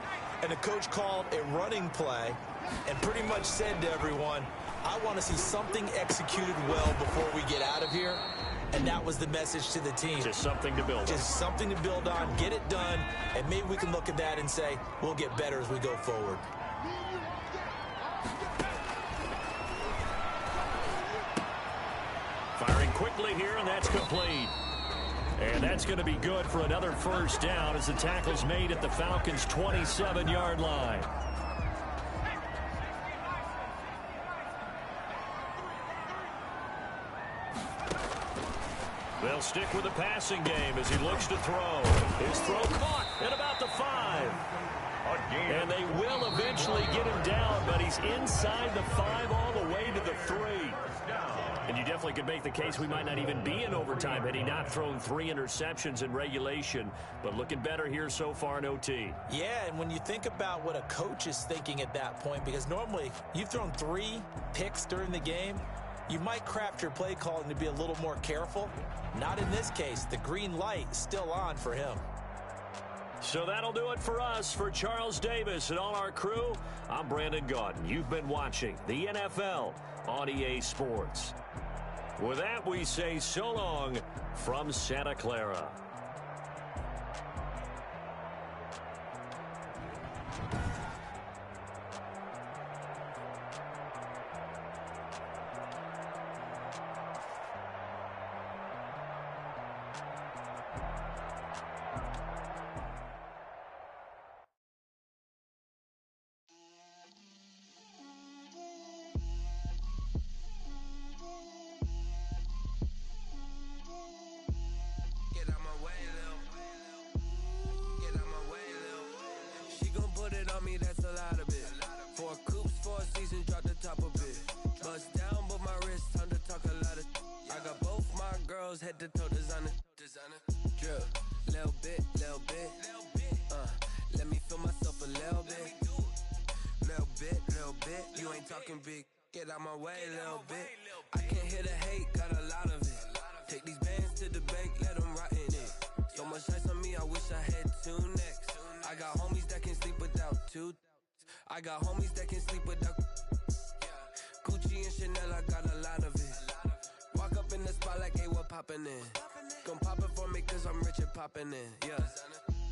And the coach called a running play and pretty much said to everyone, I want to see something executed well before we get out of here. And that was the message to the team. Just something to build on. Just something to build on, get it done, and maybe we can look at that and say, we'll get better as we go forward. Firing quickly here, and that's complete. And that's going to be good for another first down as the tackle's made at the Falcons' 27-yard line. They'll stick with the passing game as he looks to throw. His throw caught at about the 5. And they will eventually get him down, but he's inside the 5 all the way to the 3. And you definitely could make the case we might not even be in overtime had he not thrown 3 interceptions in regulation. But looking better here so far in OT. Yeah, and when you think about what a coach is thinking at that point, because normally you've thrown 3 picks during the game, you might craft your play calling to be a little more careful. Not in this case. The green light is still on for him. So that'll do it for us. For Charles Davis and all our crew, I'm Brandon Gaudin. You've been watching the NFL on EA Sports. With that, we say so long from Santa Clara. a lot of it. 4 coops, 4 seasons, drop the top a bit. Bust down, but my wrist, time to talk a lot of. I got both my girls head to toe designer. Drip, little bit. Let me feel myself a little bit. Little bit. You ain't talking big. Get out my way, little bit. I can't hear the hate, got a lot of it. Take these bands to the bank, let them rot in it. So much ice on me, I wish I had 2 necks. I got homies that can sleep without 2. I got homies that can sleep without. Gucci and Chanel, I got a lot of it. Walk up in the spot like, hey, what poppin' in? Gon' pop it for me cause I'm rich and poppin' in, yeah.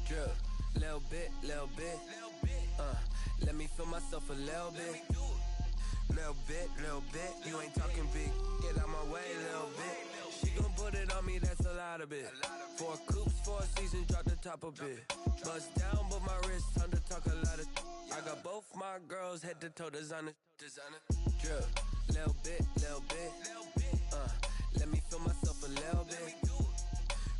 Drip, little bit. Let me feel myself a little bit. Little bit. You ain't talking big. Get out my way, little bit. She gon' put it on me, that's a lot of it. 4 coops, 4 seasons, drop the top a bit. Bust down, but my wrist, time to talk a lot of. I got both my girls head to toe designer. Drip, little bit. Let me feel myself a little bit.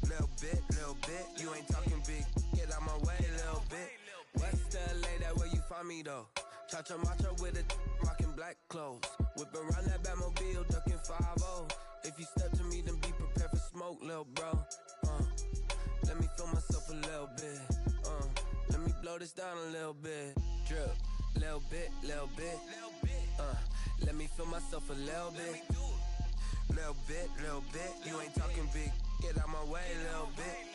Little bit. You ain't talking big. Get out my way, little bit. West LA, that where you find me though. Cha-cha matcha with a rockin' black clothes. Whip around that Batmobile, ducking 5-0. If you step to me, then be prepared for smoke, lil' bro. Let me feel myself a little bit. Let me blow this down a little bit. Drip, little bit. Let me feel myself a little bit. Little bit. You ain't talking big. Get out my way, little bit.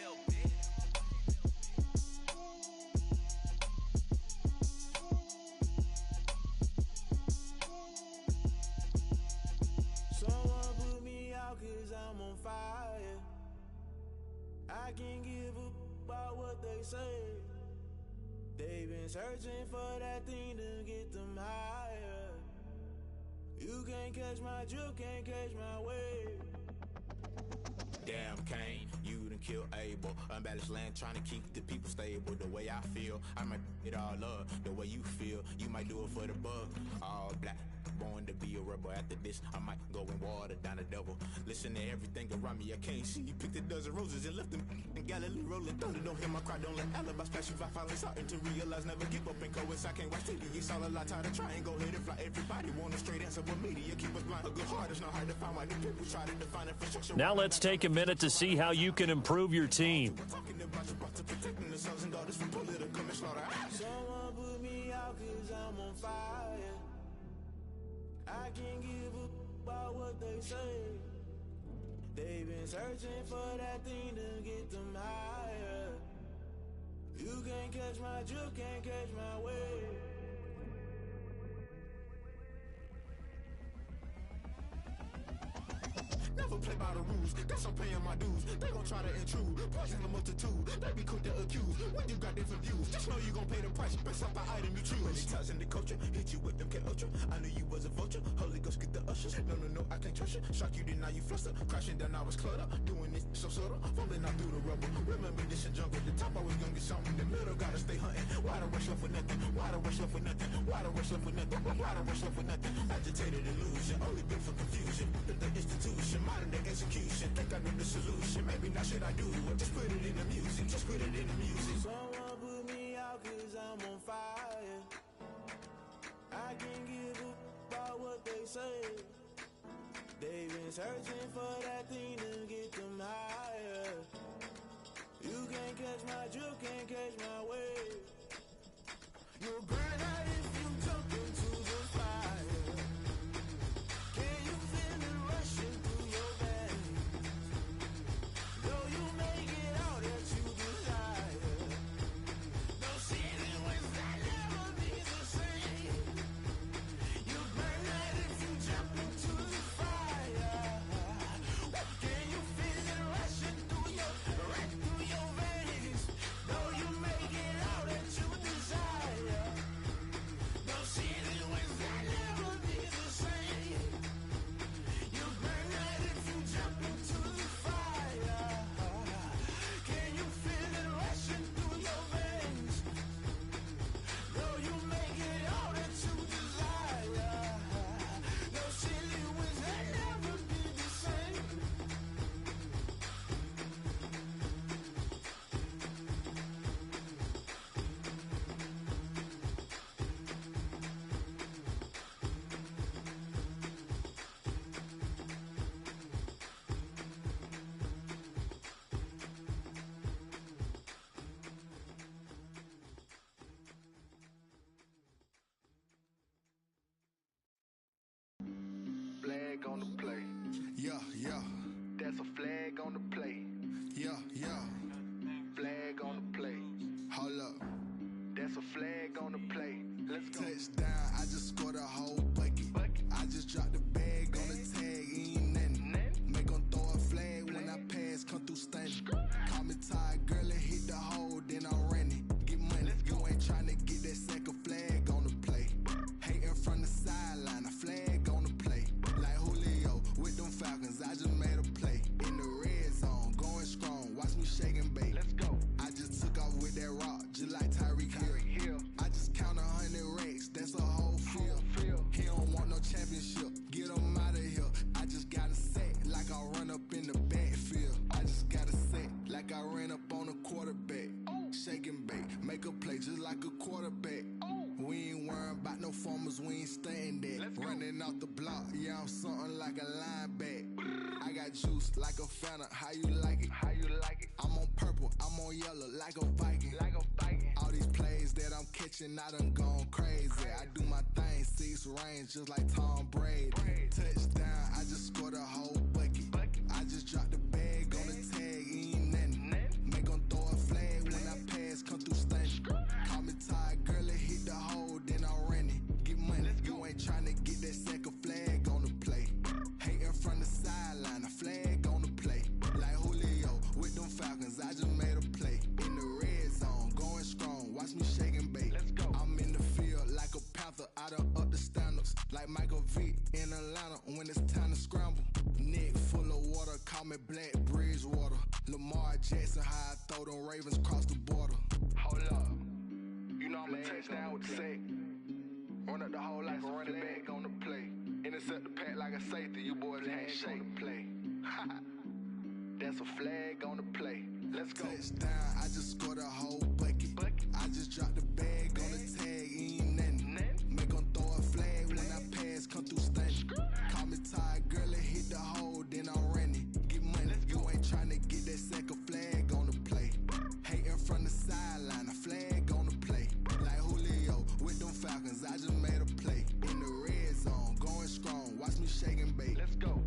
Someone put me out cause I'm on fire. I can't give a about what they say. They've been searching for that thing to get them higher. You can't catch my drift, can't catch my wave. Damn, Kane, you done killed Abel. Unbalanced land, trying to keep the people stable. The way I feel, I might it all up. The way you feel, you might do it for the bug. All black, born to be a rebel. After this, I might go and water down the devil. Listen to everything around me, I can't see. Picked a dozen roses and left them in Galilee rolling thunder. Don't hear my cry, don't let alibis pass you. I finally starting to realize, never give up and coincide. Can't watch TV, it's all a lot. Tired of trying, go ahead and fly. Everybody want a straight answer, but media keep us blind. A good heart is not hard to find. Why do people try to define infrastructure? Now let's take a minute to see how you can improve your team. Someone put me out cause I'm on fire. I can't give a about what they say. They've been searching for that thing to get them higher. You can't catch my drift, can't catch my wave. Never play by the rules, guess I'm paying my dues. They gon' try to intrude, poison the multitude. They be quick to accuse, when you got different views. Just know you gon' pay the price, based off the item you choose. Many ties in the culture, hit you with them K-Ultra. I knew you was a vulture, Holy Ghost get the ushers. No, I can't trust you. Shock you, then now you fluster. Crashing down, I was cluttered. Doing this so subtle, fumbling out through the rubble. Remember this in jungle, the top I was young and something. The middle gotta stay hunting. Why the rush left with nothing? Why the rush left with nothing? Why the rush left with nothing? Why the rush left with nothing? Agitated illusion, only been for confusion. The institution, modern day execution. Think I know the solution. Maybe not should I do it? Just put it in the music. Just put it in the music. Someone put me out cause I'm on fire. I can't give a about what they say. They've been searching for that thing to get them higher. You can't catch my drift, can't catch my wave. You'll burn out if you jump into the fire. Can you feel it rushing through your veins? Though you make it out that you desire. No city was that never be the same. You burn out if you jump into the fire. Can you feel it rushing through your veins? Though you make it out that you desire. like a quarterback. We ain't worrying about no formers, we ain't staying there. Running off the block, yeah, I'm something like a linebacker. I got juice like a Fanta, how you like it? I'm on purple, I'm on yellow like a Viking. All these plays that I'm catching, I done gone crazy. I do my thing, 6 range just like Tom Brady. Touchdown, I just scored a whole bucket. I just dropped the bag on the tag, ain't nothing. Make 'em throw a flag when I pass, come through stunning. Call me tired, girl, it hit the hole, then I ran it. Get money, you ain't tryna get that second flag on the play. Hating from the sideline, a flag on the play. Like Julio with them Falcons, I just made a play. In the red zone, going strong, watch me shake and bake. I'm in the field like a panther, I done up the standards. Like Michael Vick in Atlanta when it's time to scramble. Neck full of water, call me Black Bridgewater. Lamar Jackson, how I throw them Ravens across the border. Hold up, you know I'm a touchdown with the sack. Run up the whole like a running back on the play. Intercept the pack like a safety, you boys ain't shake the play. That's a flag on the play. Let's go. Touchdown, I just scored a whole bucket. I just dropped the bag on the tag, ain't nothing. Make 'em throw a flag when I pass, come through stunning. Call me tired, girl, it hit the hole, then I ran it. Get money, you ain't tryna get that second flag on the play. Hating from the sideline, a flag on the play. Like Julio with them Falcons, I just made a play. In the red zone, going strong, watch me shake and bake. Let's go.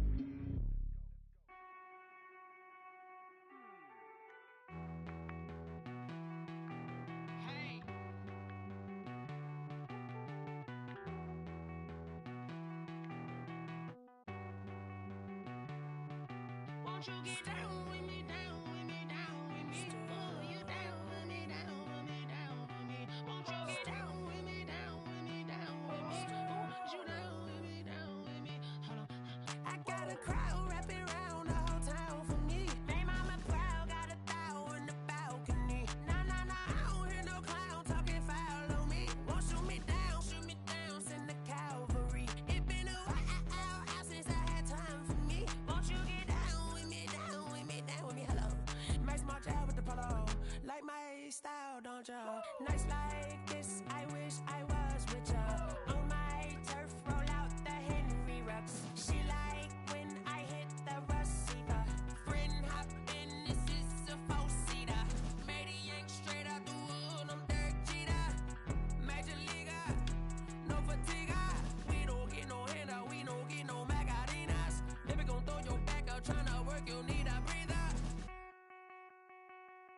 Won't you get down with me, down with me, down with me? Oh, you down with me, down with me, down with me. Won't you get down with me, down with me, down with me? Oh, you down with me, down with me? Hold on. I got a crowd wrapping around the whole town for me. They mama proud, got a thou in the balcony. Nah, I don't hear no clown talking foul on me. Won't shoot me down, send the cavalry. It been a while since I had time for me. Won't you get down with me, down with me, down with me? Hello. Max March out with the polo. Like my style, don't ya? Nights like this, I wish I was with ya. On my turf, roll out the Henry Rux. She like when I hit the receiver. Friend hop in, this is a four-seater. Made a yank straight out the wood, I'm Derek Jeter. Major leaguer, no fatigue. We don't get no handout, we don't get no Macarinas. Never gon' throw your back out, tryna work, you need a breather.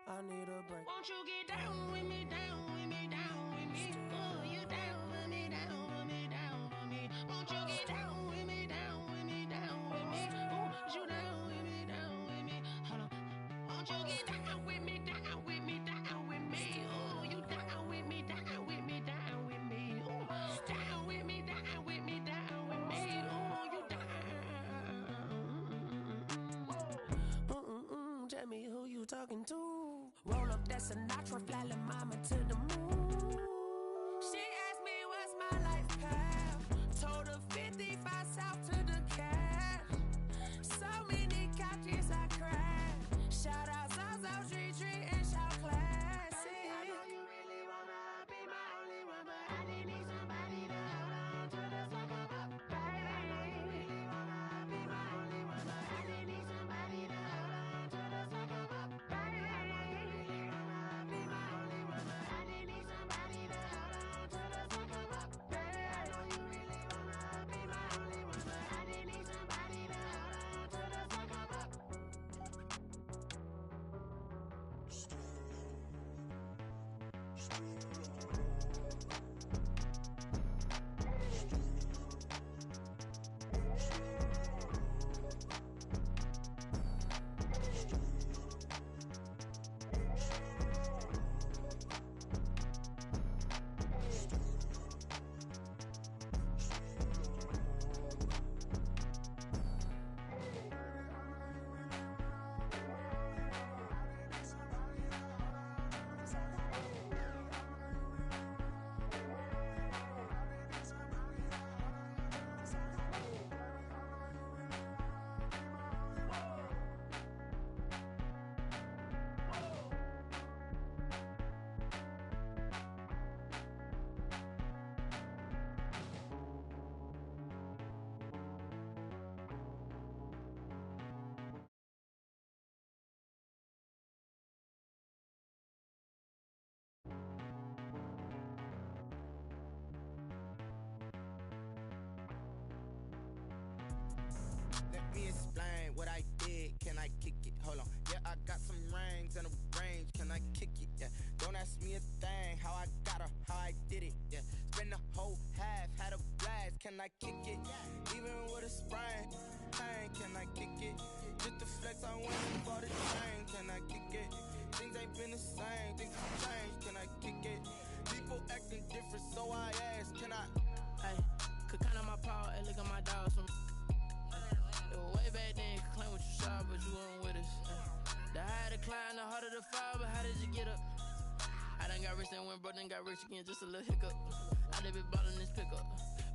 I need a break. Won't you get down with me, down with me, down with me? Oh, you down with me, down with me, down with me? Won't you get down with me, down with me, down with me? Oh, you down with me, down with me? Hold on. Won't you get down with me, down with me, down with me? Oh, you down with me, down with me, down with me? Oh, down with me, down with me, down with me? Oh, you down. Tell me who you talking to. Roll up that Sinatra, fly la mama to the moon. She asked me what's my life path. Told her 55 south to the cash. So many couches I crashed. Shout out South Street and shout classy. I know you really wanna be my only one, but I didn't need somebody to hold on to the second up. Baby, I know you really wanna be my only one, but I didn't need somebody to hold on to the second up. Baby, I know you really wanna be my only one, but I didn't need somebody to hold on to the second up. Baby, I know you really wanna be my only one, but I didn't need somebody to hold on to the second up. Let me explain what I did. Can I kick it? Hold on. Yeah, I got some rings and a range. Can I kick it? Yeah. Don't ask me a thing. How I got her, how I did it. Yeah. Spend the whole half, had a blast. Can I kick it? Even with a sprain. Pain, can I kick it? Just the flex I went and bought a chain. Can I kick it? Things ain't been the same. Things have changed. Can I kick it? People acting different, so I ask. Can I? Hey, could count on my power, and look at my dogs from. It was way back then, could claim what you saw, but you weren't with us. The higher the climb, the harder the fall, but how did you get up? I done got rich and went broke, then got rich again, just a little hiccup. I done been ballin' this pickup.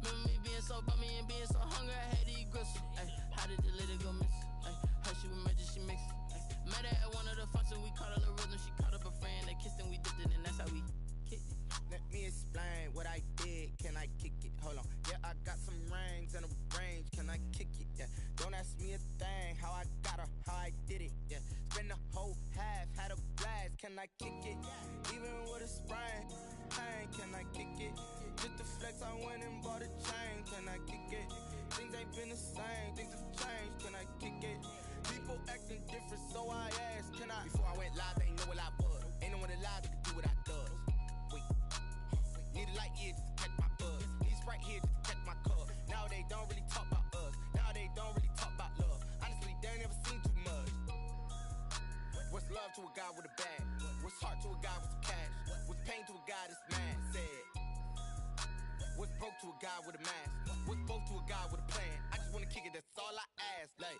Remember me being so bummy and being so hungry, I had to eat gristle. Ay, how did the lady go miss? Ay, her she was magic, she mixed. Met her at one of the functions, we caught a little rhythm, she caught up a friend, they kissed and we dipped it, and that's how we kicked it. Let me explain what I did. Can I kick it? Hold on. Yeah, I got some rings and a range. Can I kick it? Yeah. Don't ask me a thing. How I got her, how I did it. Yeah. Spend the whole half, had a blast. Can I kick it? Even with a sprain. Pain, can I kick it? Just the flex, I went and bought a chain. Can I kick it? Things ain't been the same. Things have changed. Can I kick it? People acting different, so I asked. Can I? Before I went live, they ain't know what I was. Ain't no one alive that could do what I does. Need a light here just to catch my buzz. Need Sprite here just to catch my cup. Now they don't really talk about us. Now they don't really talk about love. Honestly, they ain't never seen too much. What's love to a guy with a bag? What's heart to a guy with some cash? What's pain to a guy that's mad? Said. What's broke to a guy with a mask? What's broke to a guy with a plan? I just wanna kick it, that's all I ask. Like,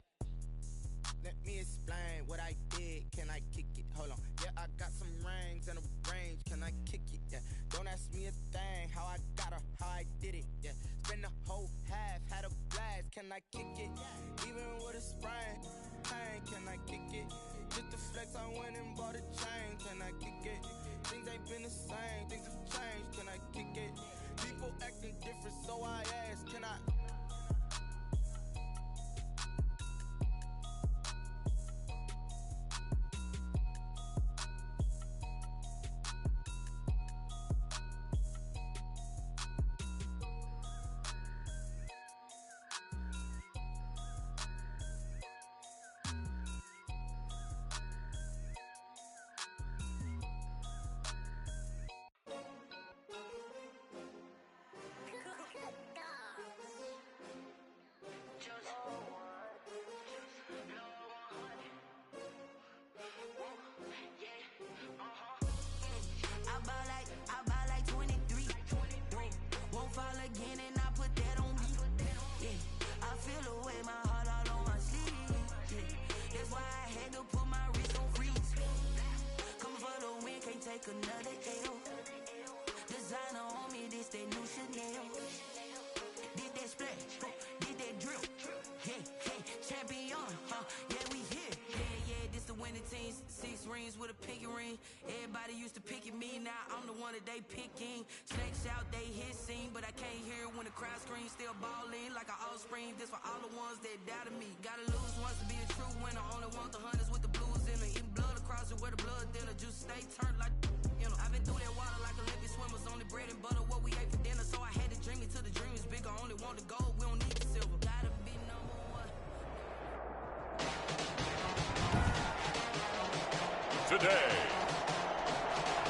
let me explain what I did. Can I kick it? Hold on. Yeah, I got some rings and a range. Can I kick it? Yeah. Don't ask me a thing. How I got her, how I did it. Yeah. Spend the whole half, had a blast. Can I kick it? Even with a sprain. Pain, can I kick it? Just the flex, I went and bought a chain. Can I kick it? Things ain't been the same. Things have changed. Can I kick it? People acting different, so I ask. Can I? I ball like 23. Won't fall again and I put that on me. Yeah, I feel away my heart all on my sleeve. Yeah, that's why I had to put my wrist on freeze. Come for the win, can't take another L. Designer on me, this that new Chanel. Did that splash, did that drip. Yeah, champion, yeah, we here. Yeah, this the winning team. 6 rings with a pinky ring. Everybody used to picking me, now I'm the one that they picking. Snakes out, they hit scene, but I can't hear when the crowd screams. Still balling like an offspring. This for all the ones that doubted me. Gotta lose once to be a true winner. Only want the hunters with the blues in it. Eating blood across it where the blood thinner. Juice stay turned like, you know. I've been through that water like Olympic swimmers. Only bread and butter, what we ate for dinner. So I had to dream it till the dream is bigger. Only want the gold, we don't need the silver. Gotta be number one. Today,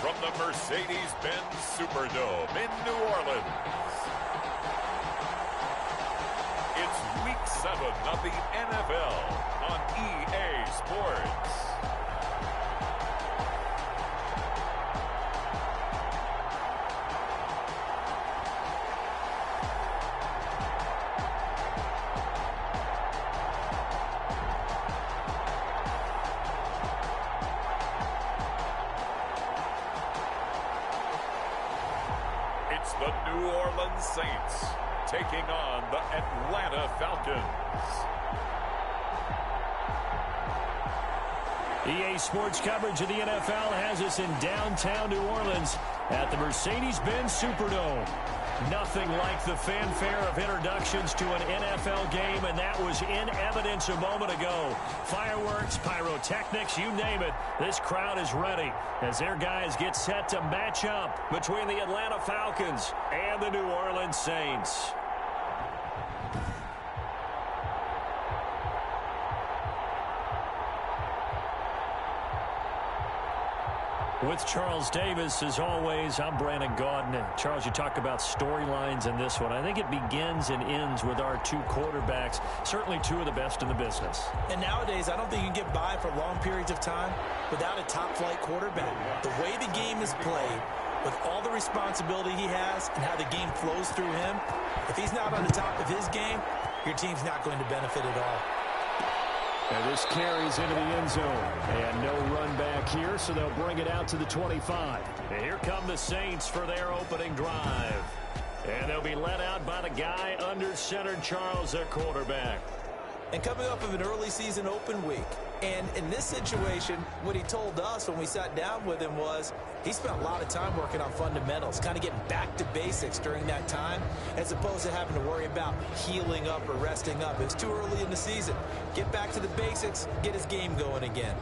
from the Mercedes-Benz Superdome in New Orleans, it's Week 7 of the NFL on EA Sports. The New Orleans Saints taking on the Atlanta Falcons. EA Sports coverage of the NFL has us in downtown New Orleans at the Mercedes-Benz Superdome. Nothing like the fanfare of introductions to an NFL game, and that was in evidence a moment ago. Fireworks, pyrotechnics, you name it. This crowd is ready as their guys get set to match up between the Atlanta Falcons and the New Orleans Saints. With Charles Davis, as always, I'm Brandon Gaudin. Charles, you talk about storylines in this one. I think it begins and ends with our two quarterbacks, certainly two of the best in the business. And nowadays, I don't think you can get by for long periods of time without a top-flight quarterback. The way the game is played, with all the responsibility he has and how the game flows through him, if he's not on the top of his game, your team's not going to benefit at all. And this carries into the end zone. And no run back here, so they'll bring it out to the 25. And here come the Saints for their opening drive. And they'll be led out by the guy under center, Charles, their quarterback. And coming off of an early season open week. And in this situation, what he told us when we sat down with him was he spent a lot of time working on fundamentals, kind of getting back to basics during that time, as opposed to having to worry about healing up or resting up. It's too early in the season. Get back to the basics, get his game going again.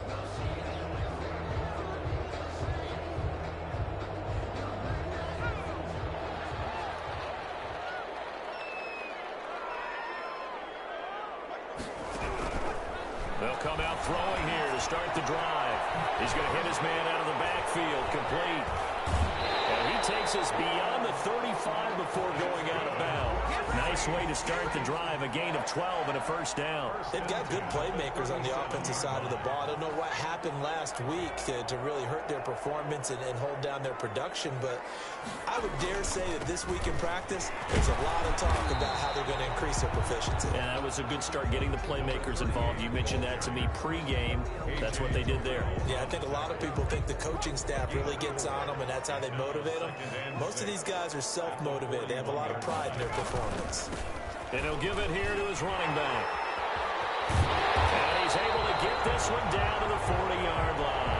They'll come out throwing here to start the drive. He's going to hit his man out of the backfield, complete. And he takes us beyond the 35 before going out of bounds. Nice way to start the drive, a gain of 12 and a first down. They've got good playmakers on the offensive side of the ball. I don't know what happened last week to really hurt their performance and hold down their production, but I would dare say that this week in practice, there's a lot of talk about how they're going to increase their proficiency. And that was a good start, getting the playmakers involved. You mentioned that to me pregame. That's what they did there. Yeah, I think a lot of people think the coaching staff really gets on them, and that's how they motivate them. Most of these guys are self-motivated. They have a lot of pride in their performance. And he'll give it here to his running back. And he's able to get this one down to the 40-yard line.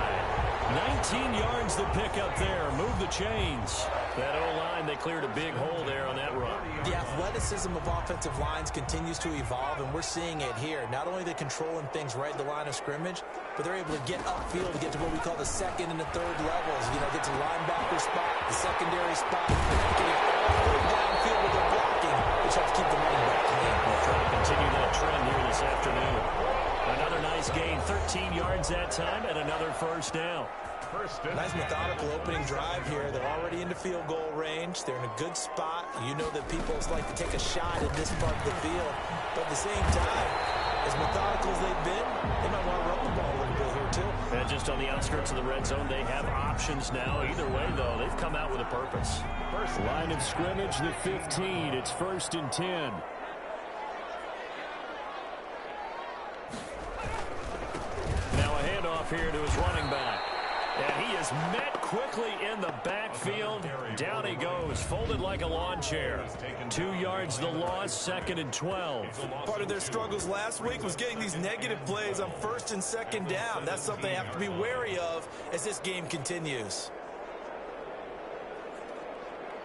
19 yards to pick up there. Move the chains. That O-line, they cleared a big hole there on that run. The athleticism of offensive lines continues to evolve, and we're seeing it here. Not only are they controlling things right at the line of scrimmage, but they're able to get upfield to get to what we call the second and the third levels. You know, get to the linebacker spot, the secondary spot, getting all the way downfield with their blocking, which helps keep the running back clean. We'll try to continue that trend here this afternoon. Another nice gain, 13 yards that time, and another first down. Nice methodical opening drive here. They're already into field goal range. They're in a good spot. You know that people like to take a shot at this part of the field. But at the same time, as methodical as they've been, they might want to run the ball a little bit here too. And just on the outskirts of the red zone, they have options now. Either way, though, they've come out with a purpose. First line of scrimmage, the 15. It's 1st and 10. Now a handoff here to his running back. And he is met quickly in the backfield. Down he goes, folded like a lawn chair. 2 yards the loss, 2nd and 12. Part of their struggles last week was getting these negative plays on 1st and 2nd down. That's something they have to be wary of as this game continues.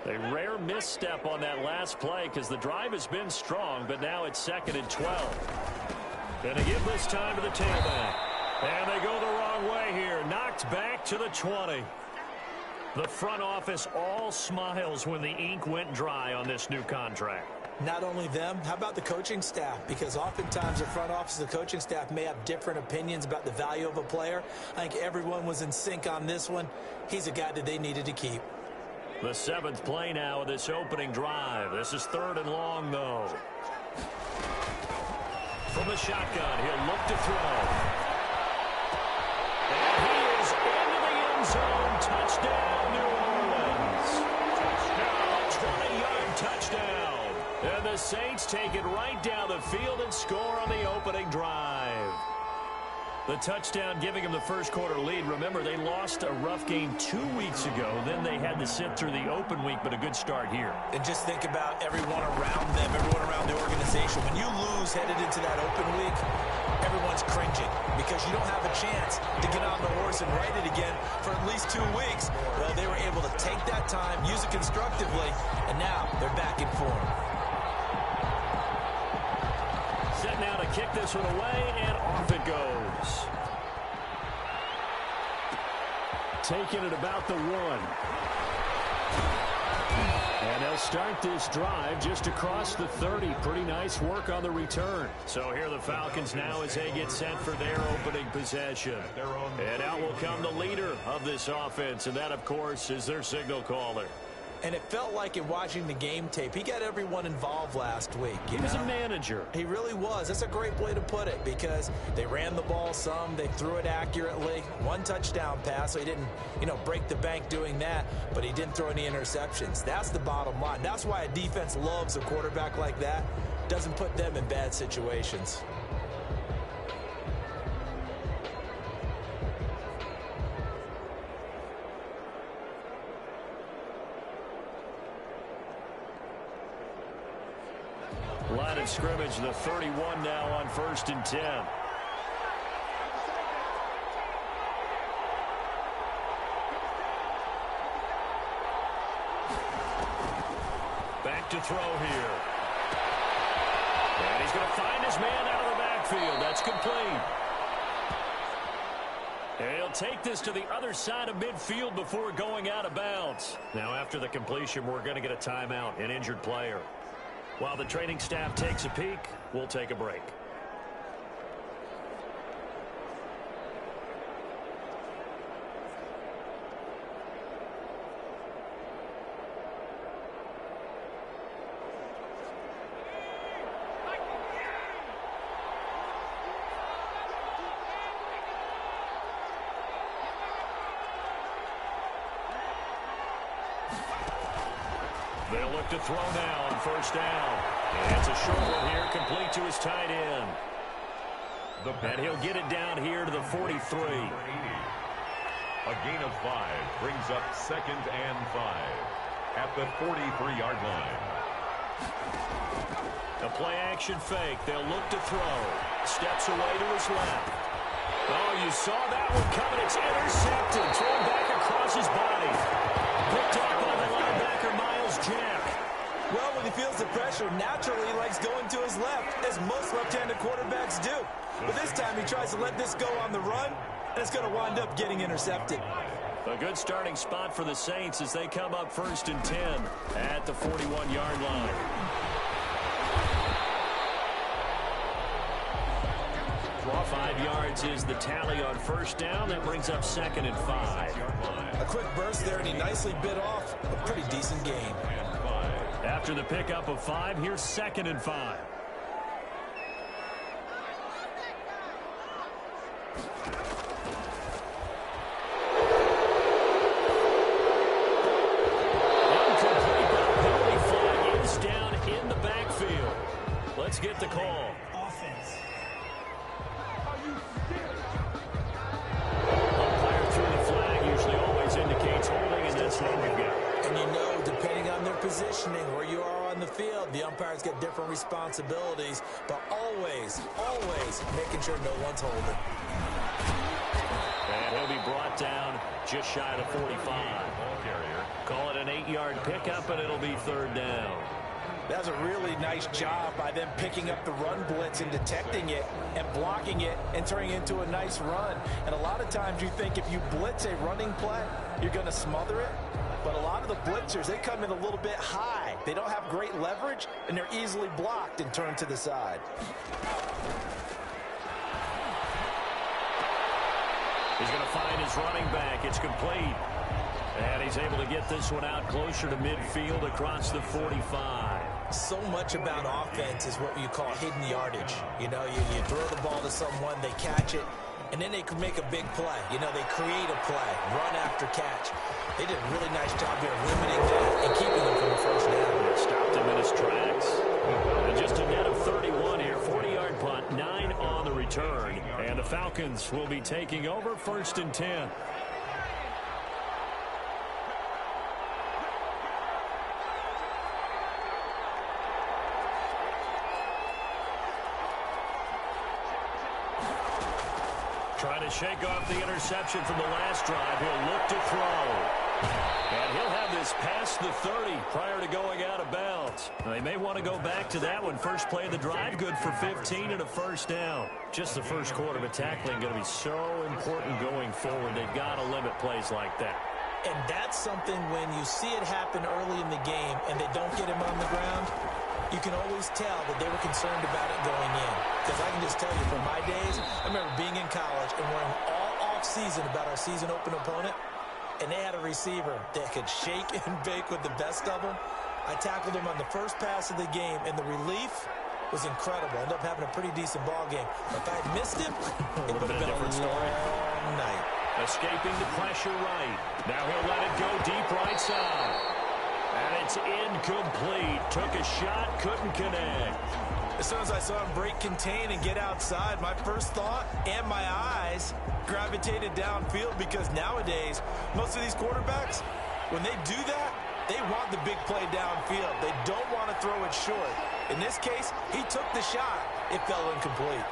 A rare misstep on that last play because the drive has been strong, but now it's 2nd and 12. And they give this time to the tailback. And they go the wrong way here. Knocked back to the 20. The front office all smiles when the ink went dry on this new contract. Not only them, how about the coaching staff? Because oftentimes the front office and the coaching staff may have different opinions about the value of a player. I think everyone was in sync on this one. He's a guy that they needed to keep. The 7th play now of this opening drive. This is 3rd and long, though. From the shotgun, he'll look to throw. And he is into the end zone. Touchdown, New Orleans. Touchdown, 20-yard touchdown. And the Saints take it right down the field and score on the opening drive. The touchdown giving them the first quarter lead. Remember, they lost a rough game 2 weeks ago. Then they had to sit through the open week, but a good start here. And just think about everyone around them, everyone around the organization. When you lose headed into that open week, everyone's cringing because you don't have a chance to get on the horse and ride it again for at least 2 weeks. Well, they were able to take that time, use it constructively, and now they're back in form. Set now to kick this one away, and off it goes. Taking it about the 1. And they'll start this drive just across the 30. Pretty nice work on the return. So here the Falcons now as they get set for their opening possession. And out will come the leader of this offense, and that, of course, is their signal caller. And it felt like in watching the game tape, he got everyone involved last week. He was a manager. He really was. That's a great way to put it because they ran the ball some. They threw it accurately. One touchdown pass, so he didn't, break the bank doing that, but he didn't throw any interceptions. That's the bottom line. That's why a defense loves a quarterback like that. Doesn't put them in bad situations. Line of scrimmage, the 31 now on 1st and 10. Back to throw here. And he's going to find his man out of the backfield. That's complete. And he'll take this to the other side of midfield before going out of bounds. Now after the completion, we're going to get a timeout, an injured player. While the training staff takes a peek, we'll take a break. They'll look to throw now on 1st down. And it's a short one here, complete to his tight end. And he'll get it down here to the 43. A gain of 5 brings up 2nd and 5 at the 43-yard line. A play-action fake. They'll look to throw. Steps away to his left. Oh, you saw that one coming. It's intercepted. Thrown back across his body. Picked up by the linebacker, Miles Jack. Well, when he feels the pressure, naturally he likes going to his left, as most left-handed quarterbacks do. But this time he tries to let this go on the run, and it's going to wind up getting intercepted. A good starting spot for the Saints as they come up 1st and 10 at the 41-yard line. Draw 5 yards is the tally on 1st down. That brings up 2nd and 5. A quick burst there, and he nicely bit off a pretty decent gain. After the pickup of 5, here's 2nd and 5. Incomplete, but a penalty flag is down in the backfield. Let's get the call. Offense. Umpire through the flag usually always indicates holding, and that's what we've got. And depending on their positioning, where you are on the field, the umpires get different responsibilities, but always making sure no one's holding. And he'll be brought down just shy of the 45. Call it an 8-yard pickup, and it'll be 3rd down. That was a really nice job by them picking up the run blitz and detecting it and blocking it and turning it into a nice run. And a lot of times you think if you blitz a running play, you're going to smother it. But a lot of the blitzers, they come in a little bit high. They don't have great leverage, and they're easily blocked and turned to the side. He's going to find his running back. It's complete. And he's able to get this one out closer to midfield across the 45. So much about offense is what you call hidden yardage. You throw the ball to someone, they catch it, and then they can make a big play. They create a play, run after catch. They did a really nice job here limiting that and keeping them from the 1st down. Stopped him in his tracks. And just a net of 31 here, 40-yard punt, 9 on the return. And the Falcons will be taking over 1st and 10. Trying to shake off the interception from the last drive. He'll look to throw. And he'll have this past the 30 prior to going out of bounds. Now, they may want to go back to that one. First play of the drive, good for 15 and a 1st down. Just the first quarter, but tackling going to be so important going forward. They've got to limit plays like that. And that's something when you see it happen early in the game and they don't get him on the ground, you can always tell that they were concerned about it going in. Because I can just tell you, from my days, I remember being in college and worrying all off-season about our season open opponent, and they had a receiver that could shake and bake with the best of them. I tackled him on the first pass of the game, and the relief was incredible. Ended up having a pretty decent ball game. But if I had missed him, it would have been a long night. Escaping the pressure right. Now he'll let it go deep right side. And it's incomplete. Took a shot, couldn't connect. As soon as I saw him break contain and get outside, my first thought and my eyes gravitated downfield, because nowadays, most of these quarterbacks, when they do that, they want the big play downfield. They don't want to throw it short. In this case, he took the shot. It fell incomplete.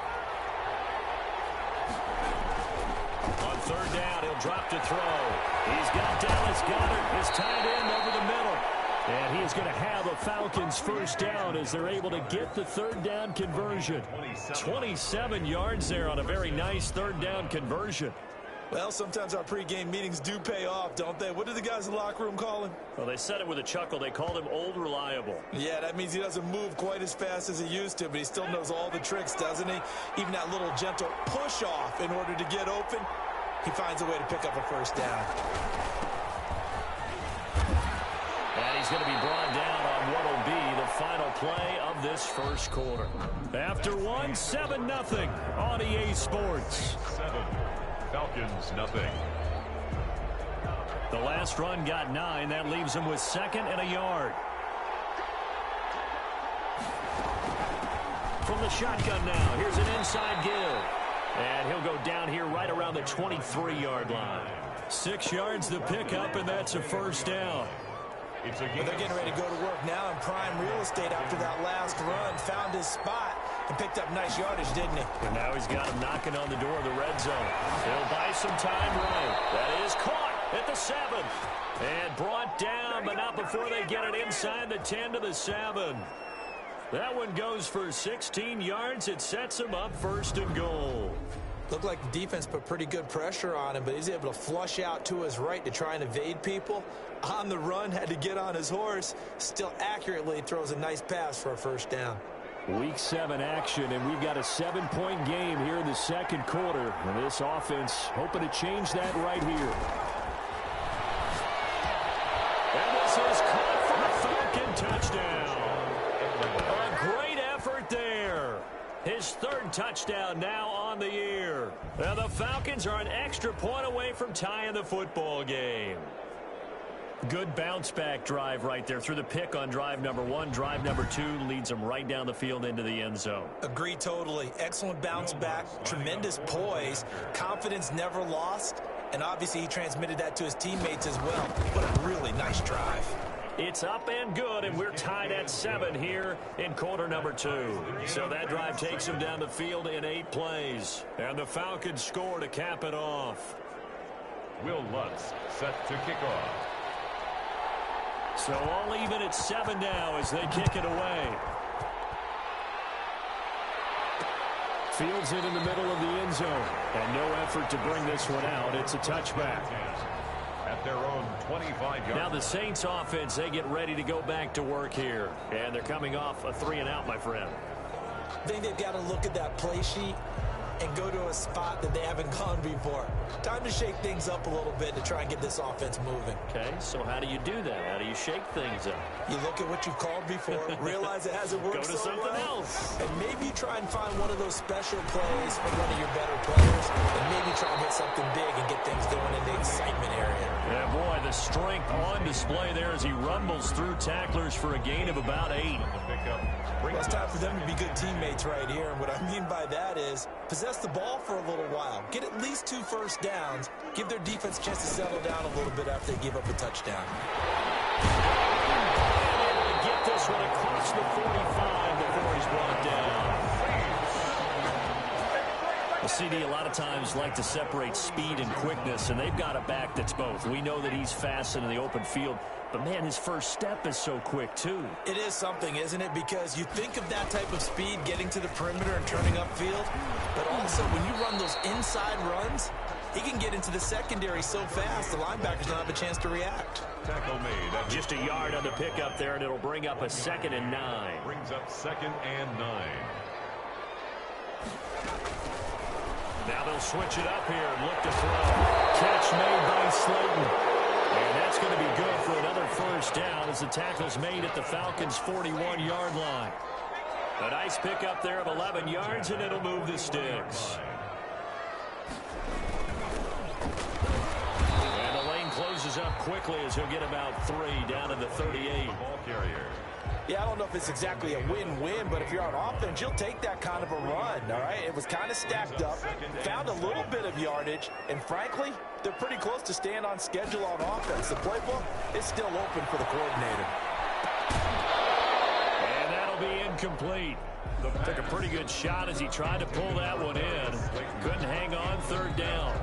On third down, he'll drop to throw. He's got Dallas Goedert, his tight end, over the middle. And he is going to have a Falcons first down as they're able to get the third down conversion. 27 yards there on a very nice third down conversion. Well, sometimes our pregame meetings do pay off, don't they? What do the guys in the locker room call him? Well, they said it with a chuckle. They called him Old Reliable. Yeah, that means he doesn't move quite as fast as he used to, but he still knows all the tricks, doesn't he? Even that little gentle push-off in order to get open, he finds a way to pick up a first down. And he's going to be brought down on what will be the final play of this first quarter. After one, 7-0 on EA Sports. 7, Falcons nothing. The last run got 9. That leaves him with 2nd and a yard. From the shotgun now, here's an inside give. And he'll go down here right around the 23-yard line. 6 yards the pickup, and that's a first down. But they're getting ready to go to work now in prime real estate after that last run. Found his spot and picked up nice yardage, didn't he? And now he's got him knocking on the door of the red zone. He'll buy some time right. That is caught at the 7. And brought down, but not before they get it inside the 10 to the 7. That one goes for 16 yards. It sets him up 1st and goal. Looked like the defense put pretty good pressure on him, but he's able to flush out to his right to try and evade people. On the run, had to get on his horse. Still accurately throws a nice pass for a first down. Week 7 action, and we've got a 7-point game here in the second quarter. And this offense hoping to change that right here. And this is caught for a Falcon touchdown. A great effort there. His 3rd touchdown now on the year. And the Falcons are an extra point away from tying the football game. Good bounce-back drive right there through the pick on drive number 1. Drive number 2 leads them right down the field into the end zone. Agree totally. Excellent bounce-back, tremendous poise, confidence never lost, and obviously he transmitted that to his teammates as well. What a really nice drive. It's up and good, and we're tied at 7 here in quarter number 2. So that drive takes them down the field in 8 plays. And the Falcons score to cap it off. Will Lutz set to kick off. So all even at 7 now as they kick it away. Fields it in the middle of the end zone. And no effort to bring this one out. It's a touchback. At their own 25-yard. Now the Saints offense, they get ready to go back to work here. And they're coming off a 3-and-out, my friend. I think they've got to look at that play sheet and go to a spot that they haven't gone before. Time to shake things up a little bit to try and get this offense moving. Okay, so how do you do that? How do you shake things up? You look at what you've called before, realize it hasn't worked Go to so something well, else. and maybe try and find one of those special plays from one of your better players, and maybe try and hit something big and get things going in the excitement area. Yeah, boy, the strength on display there as he rumbles through tacklers for a gain of about 8. Well, it's time for them to be good teammates right here, and what I mean by that is possess the ball for a little while, get at least 2 first downs, give their defense a chance to settle down a little bit after they give up a touchdown. Able to get this one across the 45 before he's brought down. The CD a lot of times like to separate speed and quickness, and they've got a back that's both. We know that he's fast in the open field, but, man, his first step is so quick, too. It is something, isn't it? Because you think of that type of speed getting to the perimeter and turning upfield, but also when you run those inside runs, He can get into the secondary so fast, the linebackers don't have a chance to react. Tackle made. Just a yard on the pickup there, and it'll bring up a 2nd and 9. Brings up 2nd and 9. Now they'll switch it up here and look to throw. Catch made by Slayton. And that's going to be good for another first down as the tackle's made at the Falcons' 41-yard line. A nice pickup there of 11 yards, and it'll move the sticks. And the lane closes up quickly as he'll get about 3 down to the 38. Ball carrier. Yeah, I don't know if it's exactly a win-win, but if you're on offense, you'll take that kind of a run, all right? It was kind of stacked up, found a little bit of yardage, and frankly, they're pretty close to staying on schedule on offense. The playbook is still open for the coordinator. And that'll be incomplete. Took a pretty good shot as he tried to pull that one in. Couldn't hang on, 3rd down.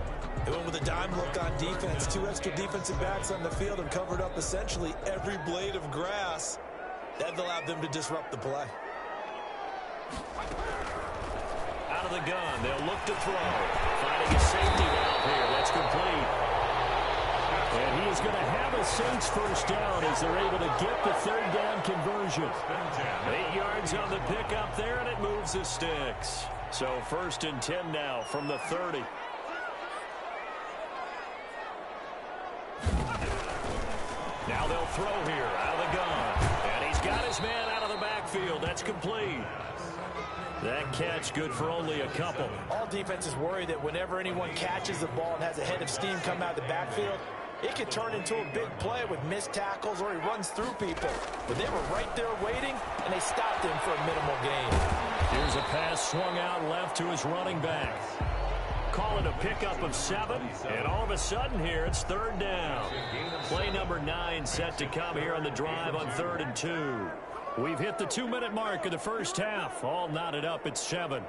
They went with a dime look on defense. 2 extra defensive backs on the field and covered up essentially every blade of grass. That allowed them to disrupt the play. Out of the gun, they'll look to throw. Finding a safety valve here. That's complete. And he is going to have a Saints first down as they're able to get the 3rd down conversion. 8 yards on the pickup there, and it moves the sticks. So 1st and 10 now from the 30. Now they'll throw here out of the gun. And he's got his man out of the backfield. That's complete. That catch good for only a couple. All defenses worry that whenever anyone catches the ball and has a head of steam come out of the backfield, it could turn into a big play with missed tackles or he runs through people. But they were right there waiting, and they stopped him for a minimal gain. Here's a pass swung out left to his running back. Call it a pickup of 7, and all of a sudden here it's 3rd down. Play number 9 set to come here on the drive on 3rd and 2. We've hit the 2-minute mark of the first half. All knotted up at 7.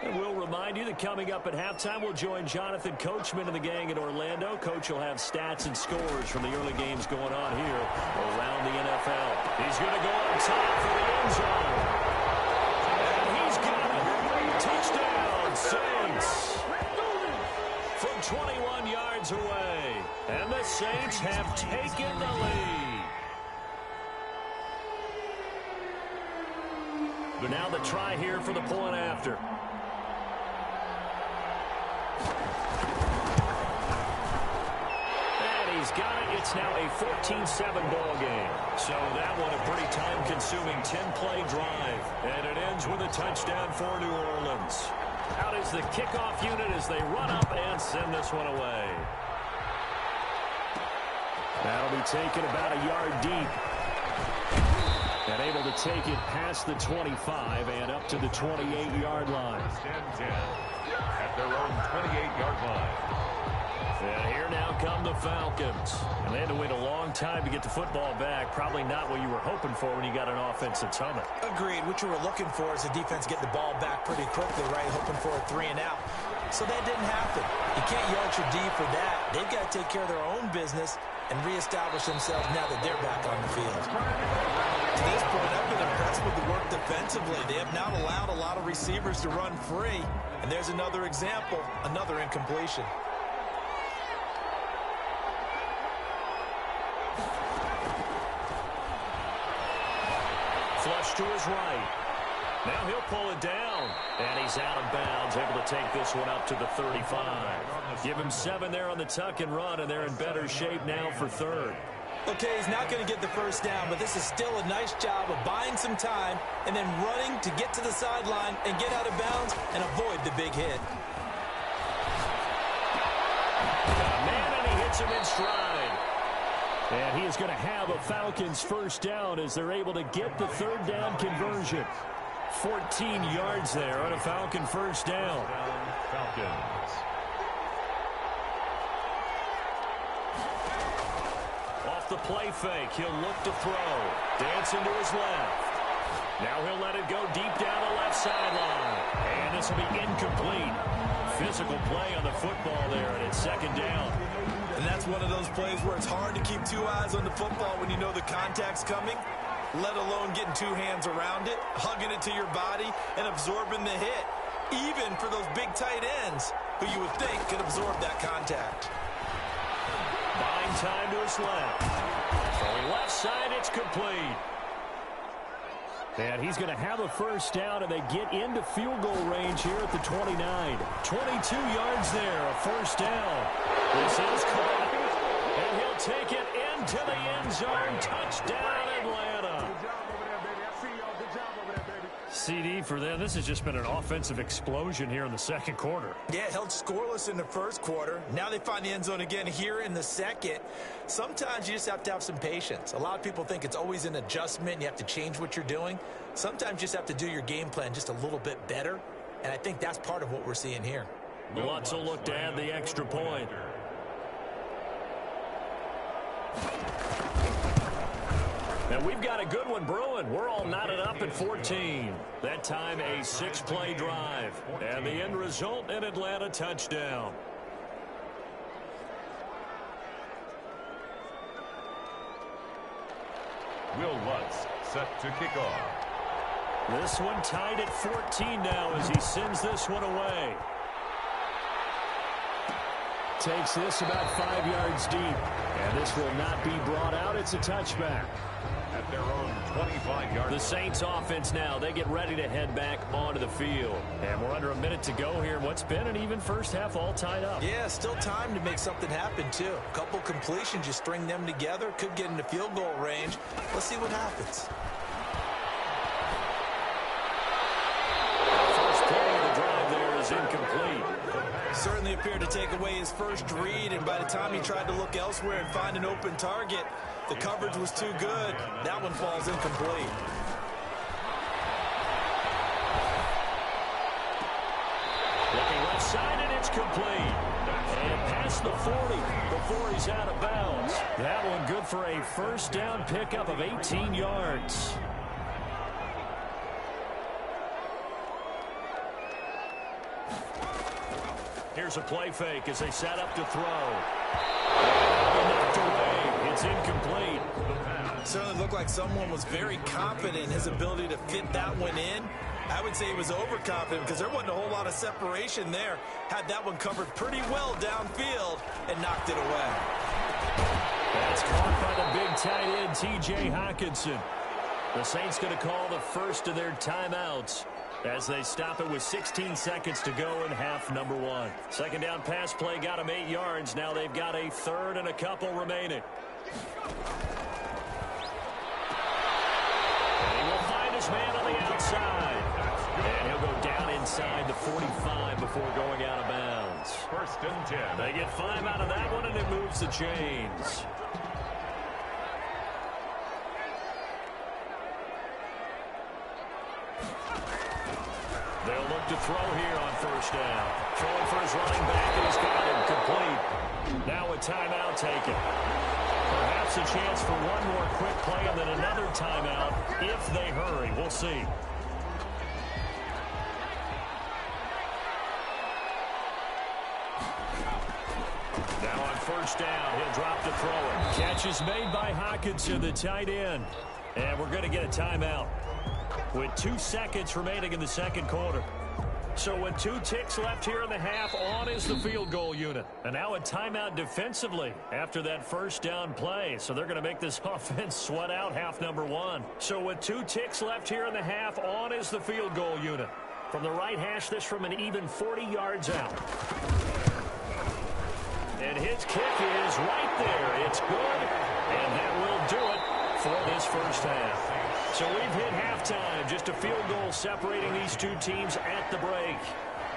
And we'll remind you that coming up at halftime, we'll join Jonathan Coachman and the gang in Orlando. Coach will have stats and scores from the early games going on here around the NFL. He's going to go on top for the end zone. And he's got it. Touchdown, Saints. From 21 yards away. And the Saints have taken the lead. Now the try here for the point after. He's got it. It's now a 14-7 ball game. So that one a pretty time-consuming 10-play drive. And it ends with a touchdown for New Orleans. Out is the kickoff unit as they run up and send this one away. That'll be taken about a yard deep. And able to take it past the 25 and up to the 28-yard line. 10-10 at their own 28-yard line. And here now come the Falcons. And they had to wait a long time to get the football back. Probably not what you were hoping for when you got an offense that's humming. Agreed. What you were looking for is the defense getting the ball back pretty quickly, right? Hoping for a 3 and out. So that didn't happen. You can't yell at your D for that. They've got to take care of their own business and reestablish themselves now that they're back on the field. To this point, I've been impressed with the work defensively. They have not allowed a lot of receivers to run free. And there's another example, another incompletion. Flush to his right. Now he'll pull it down. And he's out of bounds, able to take this one up to the 35. Give him 7 there on the tuck and run, and they're in better shape now for 3rd. Okay, he's not going to get the first down, but this is still a nice job of buying some time and then running to get to the sideline and get out of bounds and avoid the big hit. Man, and he hits him in stride. And he is going to have a Falcons first down as they're able to get the 3rd down conversion. 14 yards there on a Falcon first down. Falcons. Off the play fake, he'll look to throw. Dancing to his left. Now he'll let it go deep down the left sideline. And this will be incomplete. Physical play on the football there, and it's 2nd down. And that's one of those plays where it's hard to keep 2 eyes on the football when you know the contact's coming, let alone getting 2 hands around it, hugging it to your body, and absorbing the hit. even for those big tight ends who you would think could absorb that contact. Buying time to his left. Throwing left side, it's complete. And he's going to have a first down, and they get into field goal range here at the 29. 22 yards there, a first down. This is caught, and he'll take it into the end zone. Touchdown, Atlanta. CD for them. This has just been an offensive explosion here in the second quarter. Yeah, held scoreless in the first quarter. Now they find the end zone again here in the second. Sometimes you just have to have some patience. A lot of people think it's always an adjustment. You have to change what you're doing. Sometimes you just have to do your game plan just a little bit better. And I think that's part of what we're seeing here. Lutz will look to add the extra point. And we've got a good one brewing. We're all knotted up at 14. That time a 6-play drive. And the end result, an Atlanta touchdown. Will Lutz set to kick off. This one tied at 14 now as he sends this one away. Takes this about 5 yards deep. And this will not be brought out. It's a touchback. At their own 25-yard. The Saints offense now, they get ready to head back onto the field. And we're under a minute to go here in what's been an even first half, all tied up. Yeah, still time to make something happen, too. A couple completions, you string them together, could get into field goal range. Let's see what happens. First play of the drive there is incomplete. Certainly appeared to take away his first read, and by the time he tried to look elsewhere and find an open target, the coverage was too good. That one falls incomplete. Looking left side, and it's complete. And past the 40 before he's out of bounds. That one good for a first down pickup of 18 yards. Here's a play fake as they set up to throw. Knocked away. It's incomplete. Certainly looked like someone was very confident in his ability to fit that one in. I would say he was overconfident because there wasn't a whole lot of separation there. Had that one covered pretty well downfield and knocked it away. That's caught by the big tight end, T.J. Hockenson. The Saints going to call the first of their timeouts as they stop it with 16 seconds to go in half number one. Second down pass play got them 8 yards. Now they've got a third and a couple remaining. And he will find his man on the outside. And he'll go down inside the 45 before going out of bounds. First and 10. They get 5 out of that one, and it moves the chains. They'll look to throw here on first down. Throwing for his running back, and he's got him complete. Now a timeout taken. Perhaps a chance for one more quick play and then another timeout if they hurry. We'll see. Now on first down, he'll drop to throw it. Catch is made by Hockenson, the tight end. And we're going to get a timeout with 2 seconds remaining in the second quarter. So with 2 ticks left here in the half, on is the field goal unit. And now a timeout defensively after that first down play. So they're going to make this offense sweat out half number one. So with 2 ticks left here in the half, on is the field goal unit. From the right hash, this from an even 40 yards out. And his kick is right there. It's good, and that will do it for this first half. So we've hit halftime, just a field goal separating these two teams at the break.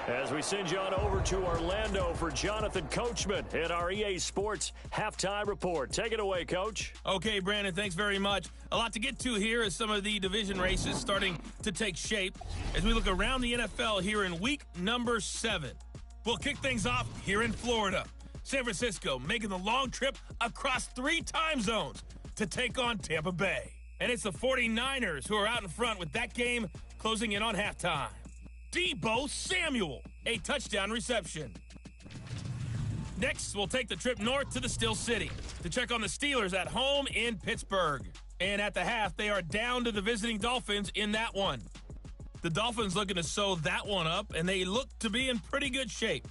As we send you on over to Orlando for Jonathan Coachman at our EA Sports Halftime Report. Take it away, Coach. Okay, Brandon, thanks very much. A lot to get to here as some of the division races starting to take shape as we look around the NFL here in week number 7. We'll kick things off here in Florida. San Francisco making the long trip across 3 time zones to take on Tampa Bay. And it's the 49ers who are out in front with that game closing in on halftime. Deebo Samuel, a touchdown reception. Next, we'll take the trip north to the Steel City to check on the Steelers at home in Pittsburgh. And at the half, they are down to the visiting Dolphins in that one. The Dolphins looking to sew that one up, and they look to be in pretty good shape.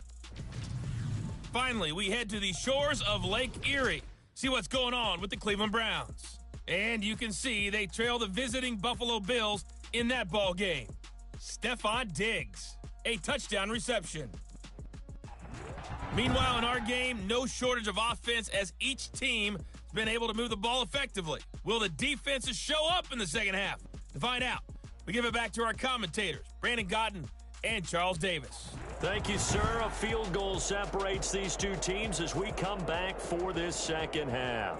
Finally, we head to the shores of Lake Erie. See what's going on with the Cleveland Browns. And you can see they trail the visiting Buffalo Bills in that ball game. Stephon Diggs, a touchdown reception. Meanwhile, in our game, no shortage of offense as each team has been able to move the ball effectively. Will the defenses show up in the second half? To find out, we give it back to our commentators, Brandon Gotten and Charles Davis. Thank you, sir. A field goal separates these two teams as we come back for this second half.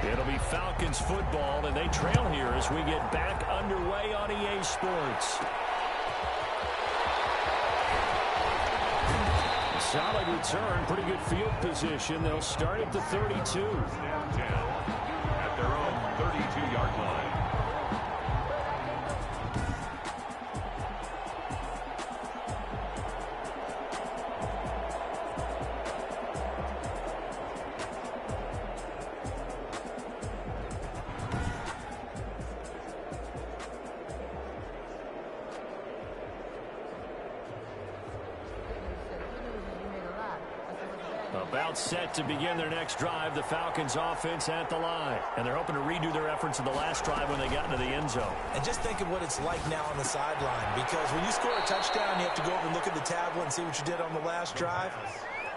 It'll be Falcons football, and they trail here as we get back underway on EA Sports. Solid return, pretty good field position. They'll start at the 32. At their own 32-yard line. About set to begin their next drive, the Falcons offense at the line. And they're hoping to redo their efforts of the last drive when they got into the end zone. And just think of what it's like now on the sideline, because when you score a touchdown, you have to go over and look at the tablet and see what you did on the last drive.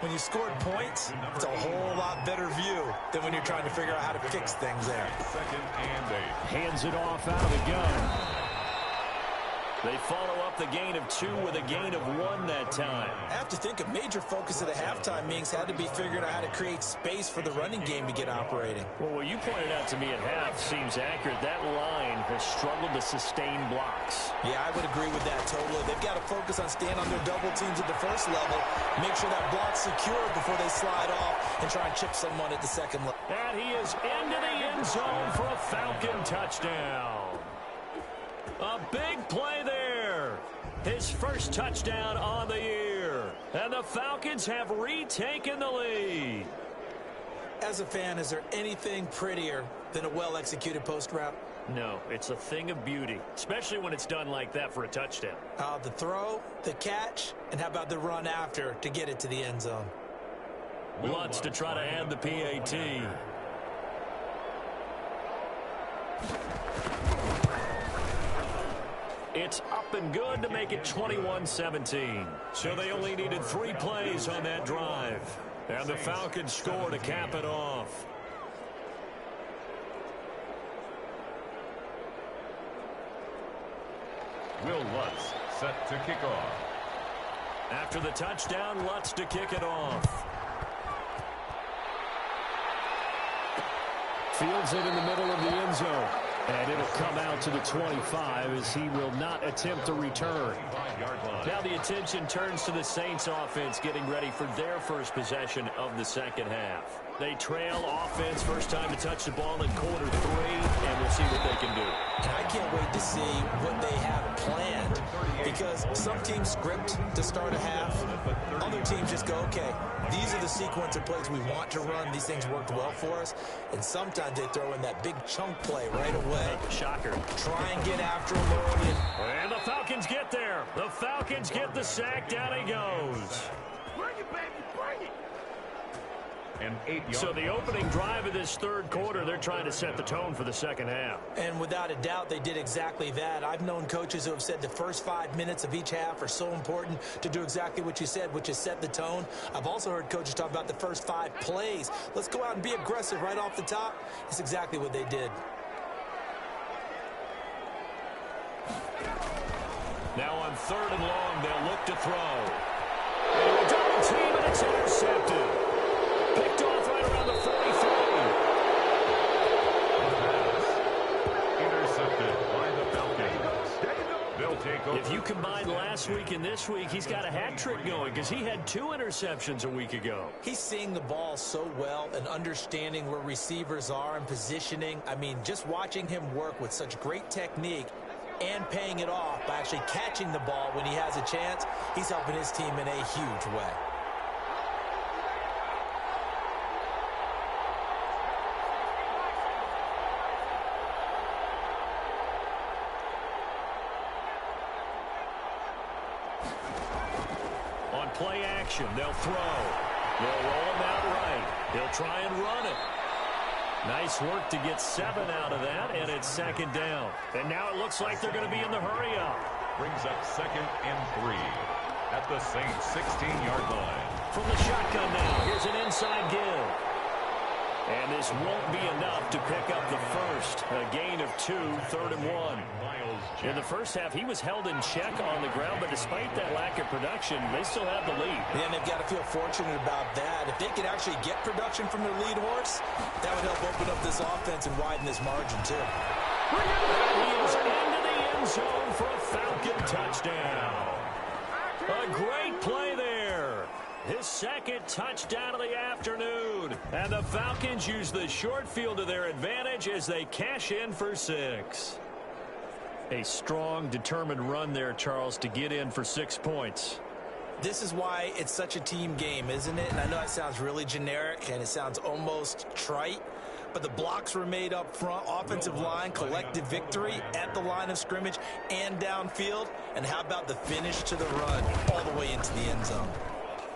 When you scored points, it's a whole lot better view than when you're trying to figure out how to fix things there. Second and 8. Hands it off out of the gun. They follow up the gain of 2 with a gain of 1 that time. I have to think a major focus of the halftime meetings had to be figuring out how to create space for the running game to get operating. Well, what you pointed out to me at half seems accurate. That line has struggled to sustain blocks. Yeah, I would agree with that totally. They've got to focus on staying on their double teams at the first level, make sure that block's secure before they slide off and try and chip someone at the second level. And he is into the end zone for a Falcon touchdown. A big play there. His first touchdown on the year. And the Falcons have retaken the lead. As a fan, is there anything prettier than a well-executed post route? No, it's a thing of beauty, especially when it's done like that for a touchdown. The throw, the catch, and how about the run after to get it to the end zone? Lutz to try to add the PAT. It's up and good to make it 21-17. So they only needed 3 plays on that drive. And the Falcons score to cap it off. Will Lutz set to kick off. After the touchdown, Lutz to kick it off. Fields it in the middle of the end zone. And it'll come out to the 25 as he will not attempt to return. Now the attention turns to the Saints offense getting ready for their first possession of the second half. They trail offense, first time to touch the ball in quarter 3, and we'll see what they can do. And I can't wait to see what they have planned, because some teams script to start a half. Other teams just go, okay, these are the sequence of plays we want to run. These things worked well for us. And sometimes they throw in that big chunk play right away. Shocker. Try and get after him early. And the Falcons get there. The Falcons get the sack. Down he goes. Bring it, baby, bring it. An 8-yard. So the opening drive of this third quarter, they're trying to set the tone for the second half. And without a doubt, they did exactly that. I've known coaches who have said the first 5 minutes of each half are so important to do exactly what you said, which is set the tone. I've also heard coaches talk about the first 5 plays. Let's go out and be aggressive right off the top. That's exactly what they did. Now on 3rd and long, they'll look to throw. And a double team, and it's intercepted. Picked off right around the 43. Intercepted by the Falcons. They'll take over. If you combine last week and this week, he's got a hat trick going because he had 2 interceptions a week ago. He's seeing the ball so well and understanding where receivers are and positioning. I mean, just watching him work with such great technique and paying it off by actually catching the ball when he has a chance, he's helping his team in a huge way. action. They'll throw. They'll roll him out right. He'll try and run it. Nice work to get 7 out of that, and it's 2nd down. And now it looks like they're going to be in the hurry-up. Brings up 2nd and 3 at the Saints' 16-yard line. From the shotgun now, here's an inside give. And this won't be enough to pick up the first. A gain of 2, 3rd and 1. In the first half, he was held in check on the ground, but despite that lack of production, they still have the lead. And they've got to feel fortunate about that. If they could actually get production from their lead horse, that would help open up this offense and widen this margin, too. He is into the end zone for a Falcon touchdown. A great play there. His 2nd touchdown of the afternoon. And the Falcons use the short field to their advantage as they cash in for 6. A strong, determined run there, Charles, to get in for 6 points. This is why it's such a team game, isn't it? And I know it sounds really generic and it sounds almost trite, but the blocks were made up front. Offensive line, collective victory at the line of scrimmage and downfield. And how about the finish to the run all the way into the end zone?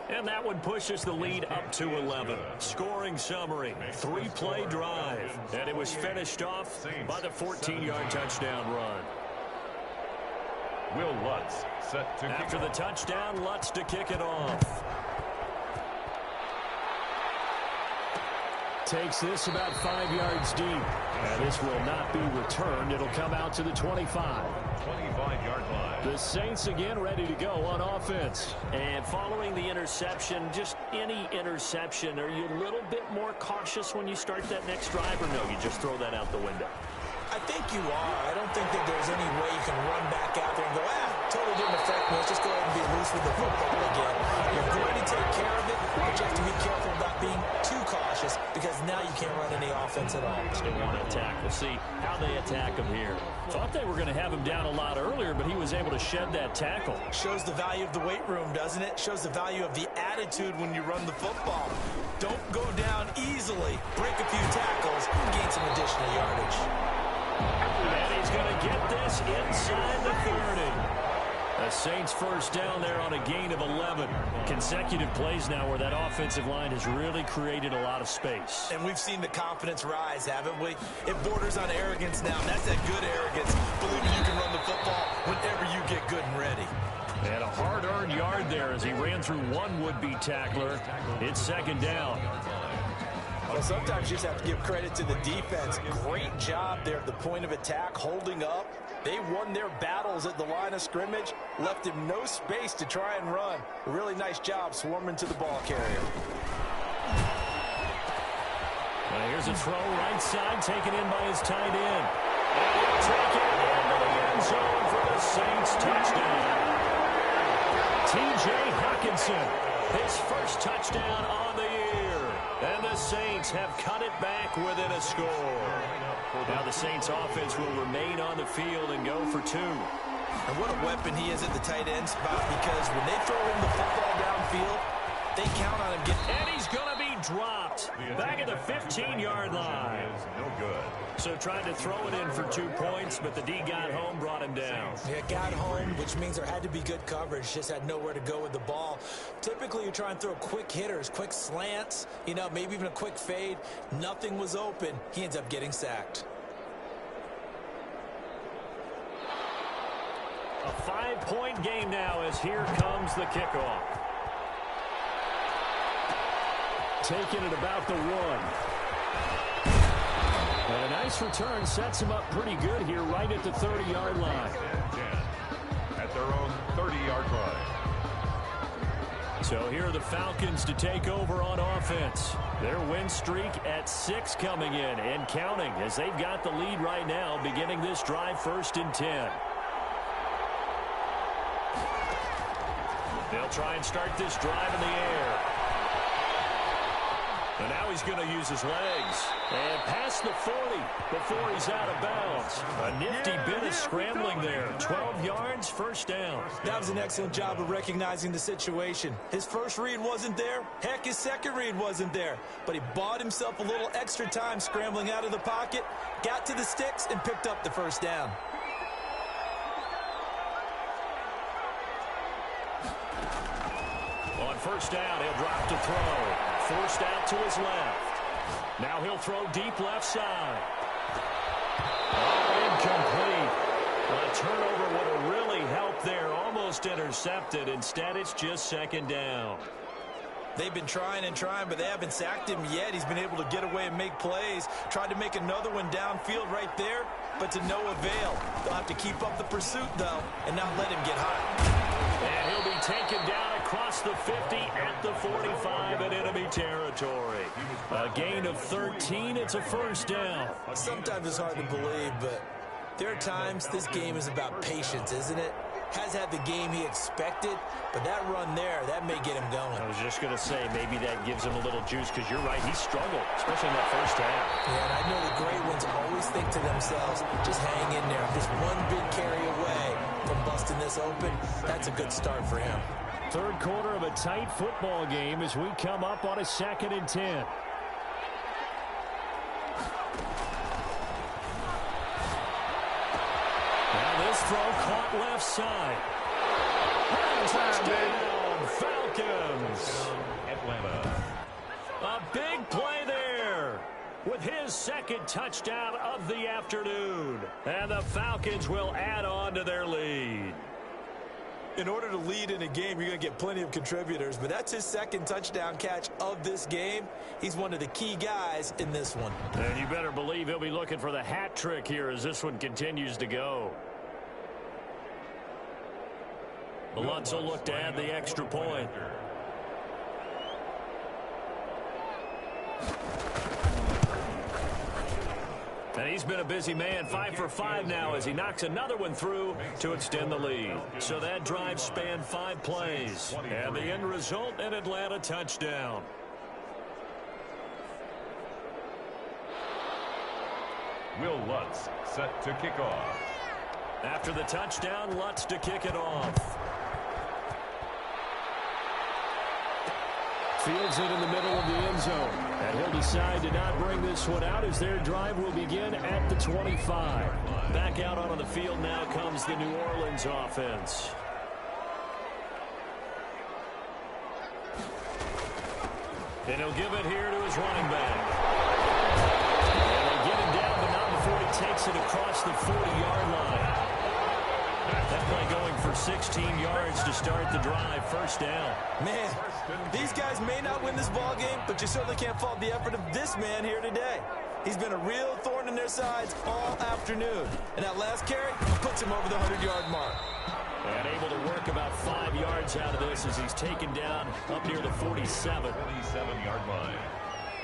And that one pushes the lead up to 11. Scoring summary, 3-play drive. And it was finished off by the 14-yard touchdown run. Will Lutz set to After the touchdown, Lutz to kick it off. Takes this about 5 yards deep. And this will not be returned. It'll come out to the 25. 25-yard line. The Saints again ready to go on offense. And following the interception, just any interception, are you a little bit more cautious when you start that next drive, or no, you just throw that out the window? I think you are. I don't think that there's any way you can run back out there and go, totally didn't affect me. Let's just go ahead and be loose with the football again. You're going to take care of it, but you have to be careful about being too cautious because now you can't run any offense at all. They want to attack. We'll see how they attack him here. Thought they were going to have him down a lot earlier, but he was able to shed that tackle. Shows the value of the weight room, doesn't it? Shows the value of the attitude when you run the football. Don't go down easily. Break a few tackles, gain some additional yardage. And he's going to get this inside the 30. The Saints first down there on a gain of 11. Consecutive plays now where that offensive line has really created a lot of space. And we've seen the confidence rise, haven't we? It borders on arrogance now, and that's that good arrogance, believing you can run the football whenever you get good and ready. And a hard-earned yard there as he ran through one would-be tackler. It's 2nd down. Well, sometimes you just have to give credit to the defense. Great job there at the point of attack, holding up. They won their battles at the line of scrimmage, left him no space to try and run. A really nice job swarming to the ball carrier. Well, here's a throw right side, taken in by his tight end. And he'll take it into the end zone for the Saints touchdown. T.J. Hawkinson, his first touchdown on the year. And the Saints have cut it back within a score. Now the Saints offense will remain on the field and go for 2. And what a weapon he is at the tight end spot, because when they throw him the football downfield, they count on him getting... And he's going to be dropped back at the 15-yard line. No good. So tried to throw it in for 2 points, but the D got home, brought him down. Yeah, got home, which means there had to be good coverage. Just had nowhere to go with the ball. Typically, you try and throw quick hitters, quick slants, maybe even a quick fade. Nothing was open. He ends up getting sacked. A 5-point game now as here comes the kickoff. Taking it about the 1. And a nice return sets him up pretty good here right at the 30-yard line. At their own 30-yard line. So here are the Falcons to take over on offense. Their win streak at 6 coming in and counting as they've got the lead right now beginning this drive 1st and 10. They'll try and start this drive in the air. And now he's going to use his legs. And past the 40 before he's out of bounds. A nifty bit of scrambling there. 12 yards, first down. That was an excellent job of recognizing the situation. His first read wasn't there. Heck, his second read wasn't there. But he bought himself a little extra time scrambling out of the pocket, got to the sticks, and picked up the first down. On on first down. He'll drop to throw. Forced out to his left. Now he'll throw deep left side. Oh, incomplete. A turnover would have really helped there. Almost intercepted. Instead, it's just second down. They've been trying and trying, but they haven't sacked him yet. He's been able to get away and make plays. Tried to make another one downfield right there, but to no avail. They'll have to keep up the pursuit, though, and not let him get hot. And he'll be taken down across the 50 at the 45 in enemy territory. A gain of 13. It's a first down. Sometimes it's hard to believe, but there are times this game is about patience, isn't it? Has had the game he expected, but that run there, that may get him going. I was just going to say, maybe that gives him a little juice, because you're right, he struggled, especially in that first half. Yeah, and I know the great ones always think to themselves, just hang in there. Just one big carry away from busting this open. That's a good start for him. Third quarter of a tight football game as we come up on a 2nd and 10. This throw caught left side. Touchdown, Falcons. Atlanta. A big play there with his second touchdown of the afternoon. And the Falcons will add on to their lead. In order to lead in a game, you're going to get plenty of contributors, but that's his second touchdown catch of this game. He's one of the key guys in this one. And you better believe he'll be looking for the hat trick here as this one continues to go. The Lutz will look to add the extra point. And he's been a busy man, 5 for 5 now as he knocks another one through to extend the lead. So that drive spanned 5 plays. And the end result, an Atlanta touchdown. Will Lutz set to kick off. After the touchdown, Lutz to kick it off. Fields it in the middle of the end zone. And he'll decide to not bring this one out as their drive will begin at the 25. Back out onto the field now comes the New Orleans offense. And he'll give it here to his running back. And they get him down, but not before he takes it across the 40-yard line. That play going for 16 yards to start the drive. First down. Man, these guys may not win this ball game, but you certainly can't fault the effort of this man here today. He's been a real thorn in their sides all afternoon. And that last carry puts him over the 100-yard mark. And able to work about 5 yards out of this as he's taken down up near the 47. 27-yard line.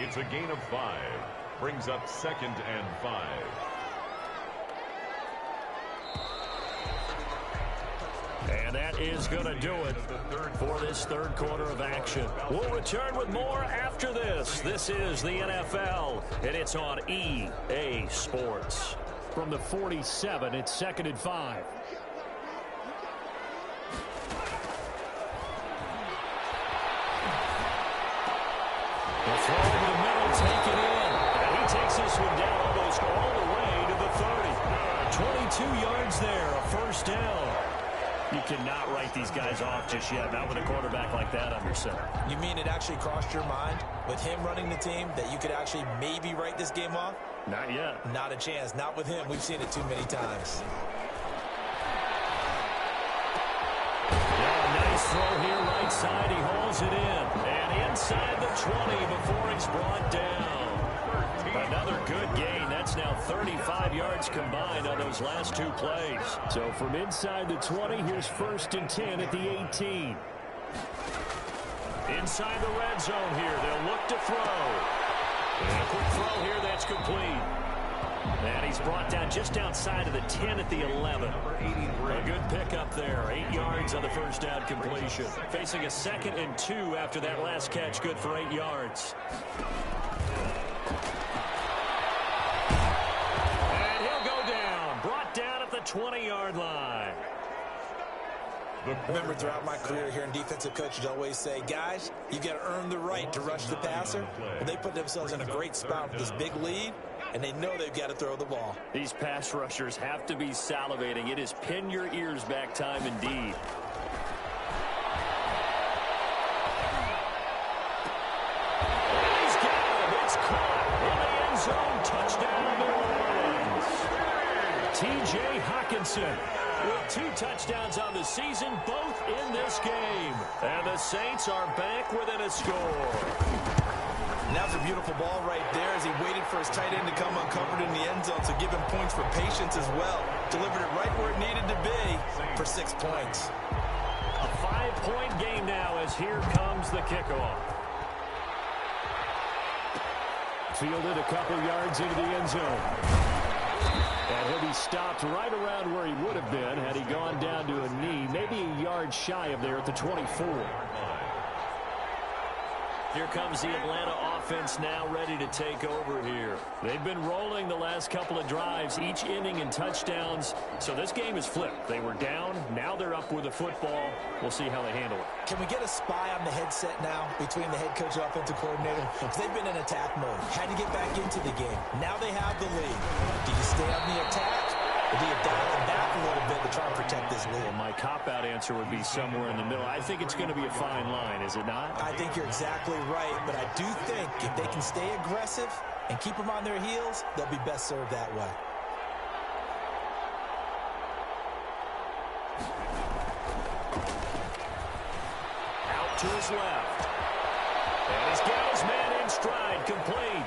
It's a gain of 5. Brings up 2nd and 5. And that is going to do it for this third quarter of action. We'll return with more after this. This is the NFL, and it's on EA Sports. From the 47, it's 2nd and 5. The throw over the middle, taken in. And he takes this one down almost all the way to the 30. 22 yards there, a first down. You cannot write these guys off just yet, not with a quarterback like that under center. You mean it actually crossed your mind with him running the team that you could actually maybe write this game off? Not yet. Not a chance. Not with him. We've seen it too many times. Yeah, nice throw here right side. He hauls it in. And inside the 20 before he's brought down. Another good gain. That's now 35 yards combined on those last 2 plays. So from inside the 20, here's 1st and 10 at the 18. Inside the red zone here. They'll look to throw. And a quick throw here. That's complete. And he's brought down just outside of the 10 at the 11. A good pickup there. 8 yards on the first down completion. Facing a 2nd and 2 after that last catch. Good for 8 yards. And he'll go down. Brought down at the 20-yard line. Remember, throughout my career here in defensive coaches always say, guys, you got to earn the right to rush the passer. Well, they put themselves in a great spot with this big lead, and they know they've got to throw the ball. These pass rushers have to be salivating. It is pin your ears back time indeed. zone. Touchdown, New Orleans. T.J. Hockenson with 2 touchdowns on the season, both in this game. And the Saints are back within a score. Now's a beautiful ball right there as he waited for his tight end to come uncovered in the end zone, so give him points for patience as well. Delivered it right where it needed to be for 6 points. A 5-point game now as here comes the kickoff. Fielded a couple yards into the end zone. And he'll be stopped right around where he would have been had he gone down to a knee, maybe a yard shy of there at the 24. Here comes the Atlanta offense now ready to take over here. They've been rolling the last couple of drives, each inning in touchdowns. So this game is flipped. They were down. Now they're up with the football. We'll see how they handle it. Can we get a spy on the headset now between the head coach and offensive coordinator? Because they've been in attack mode. Had to get back into the game. Now they have the lead. Do you stay on the attack? Or do you dial it back a little bit to try and protect this lead? Well, my cop-out answer would be somewhere in the middle. I think it's going to be a fine line, is it not? I think you're exactly right, but I do think if they can stay aggressive and keep them on their heels, they'll be best served that way. Out to his left. And he's got his man in stride, complete.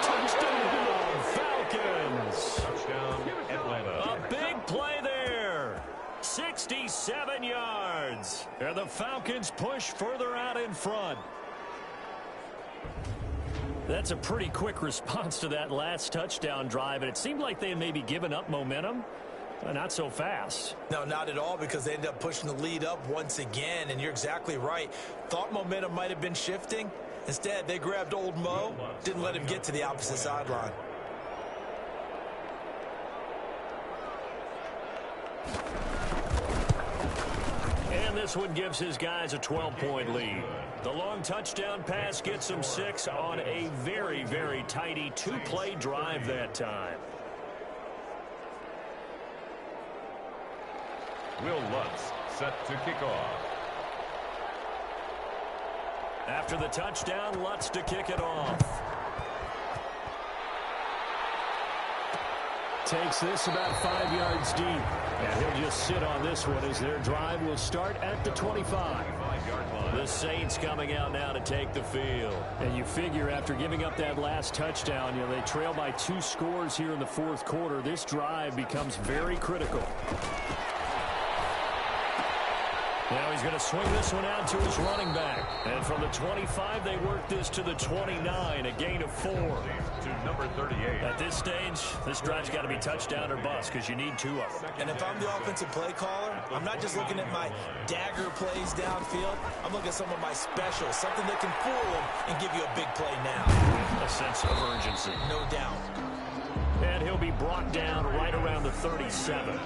Touchdown, Falcons. Touchdown, Atlanta. A big play there. 67 yards. And the Falcons push further out in front. That's a pretty quick response to that last touchdown drive, and it seemed like they had maybe given up momentum. Not so fast. No, not at all, because they ended up pushing the lead up once again, and you're exactly right. Thought momentum might have been shifting. Instead, they grabbed old Mo, didn't let him get to the opposite sideline. And this one gives his guys a 12-point lead. The long touchdown pass gets them 6 on a very, very tidy 2-play drive that time. Will Lutz set to kick off. After the touchdown, Lutz to kick it off. Takes this about 5 yards deep. And he'll just sit on this one as their drive will start at the 25. The Saints coming out now to take the field. And you figure after giving up that last touchdown, they trail by 2 scores here in the fourth quarter. This drive becomes very critical. Now he's going to swing this one out to his running back. And from the 25, they work this to the 29, a gain of 4. To number 38. At this stage, this drive's got to be touchdown or bust because you need 2 of them. And if I'm the offensive play caller, I'm not just looking at my dagger plays downfield. I'm looking at some of my specials, something that can fool them and give you a big play now. A sense of urgency. No doubt. And he'll be brought down right around the 37.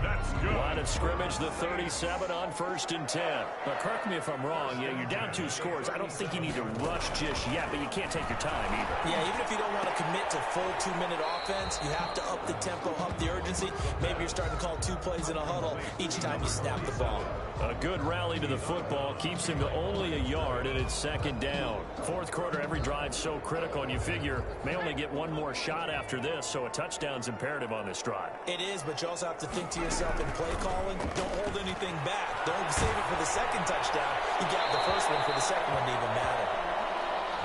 That's good. Line of scrimmage, the 37 on 1st and 10. But correct me if I'm wrong. You're down 2 scores. I don't think you need to rush just yet, but you can't take your time either. Yeah, even if you don't want to commit to full 2-minute offense, you have to up the tempo, up the urgency. Maybe you're starting to call 2 plays in a huddle each time you snap the ball. A good rally to the football keeps him to only a yard, and it's 2nd down. Fourth quarter, every drive's so critical, and you figure may only get 1 more shot after this, so a touchdown's imperative on this drive. It is, but you also have to think to yourself in play calling, don't hold anything back. Don't save it for the 2nd touchdown. You got the first one for the 2nd one to even matter.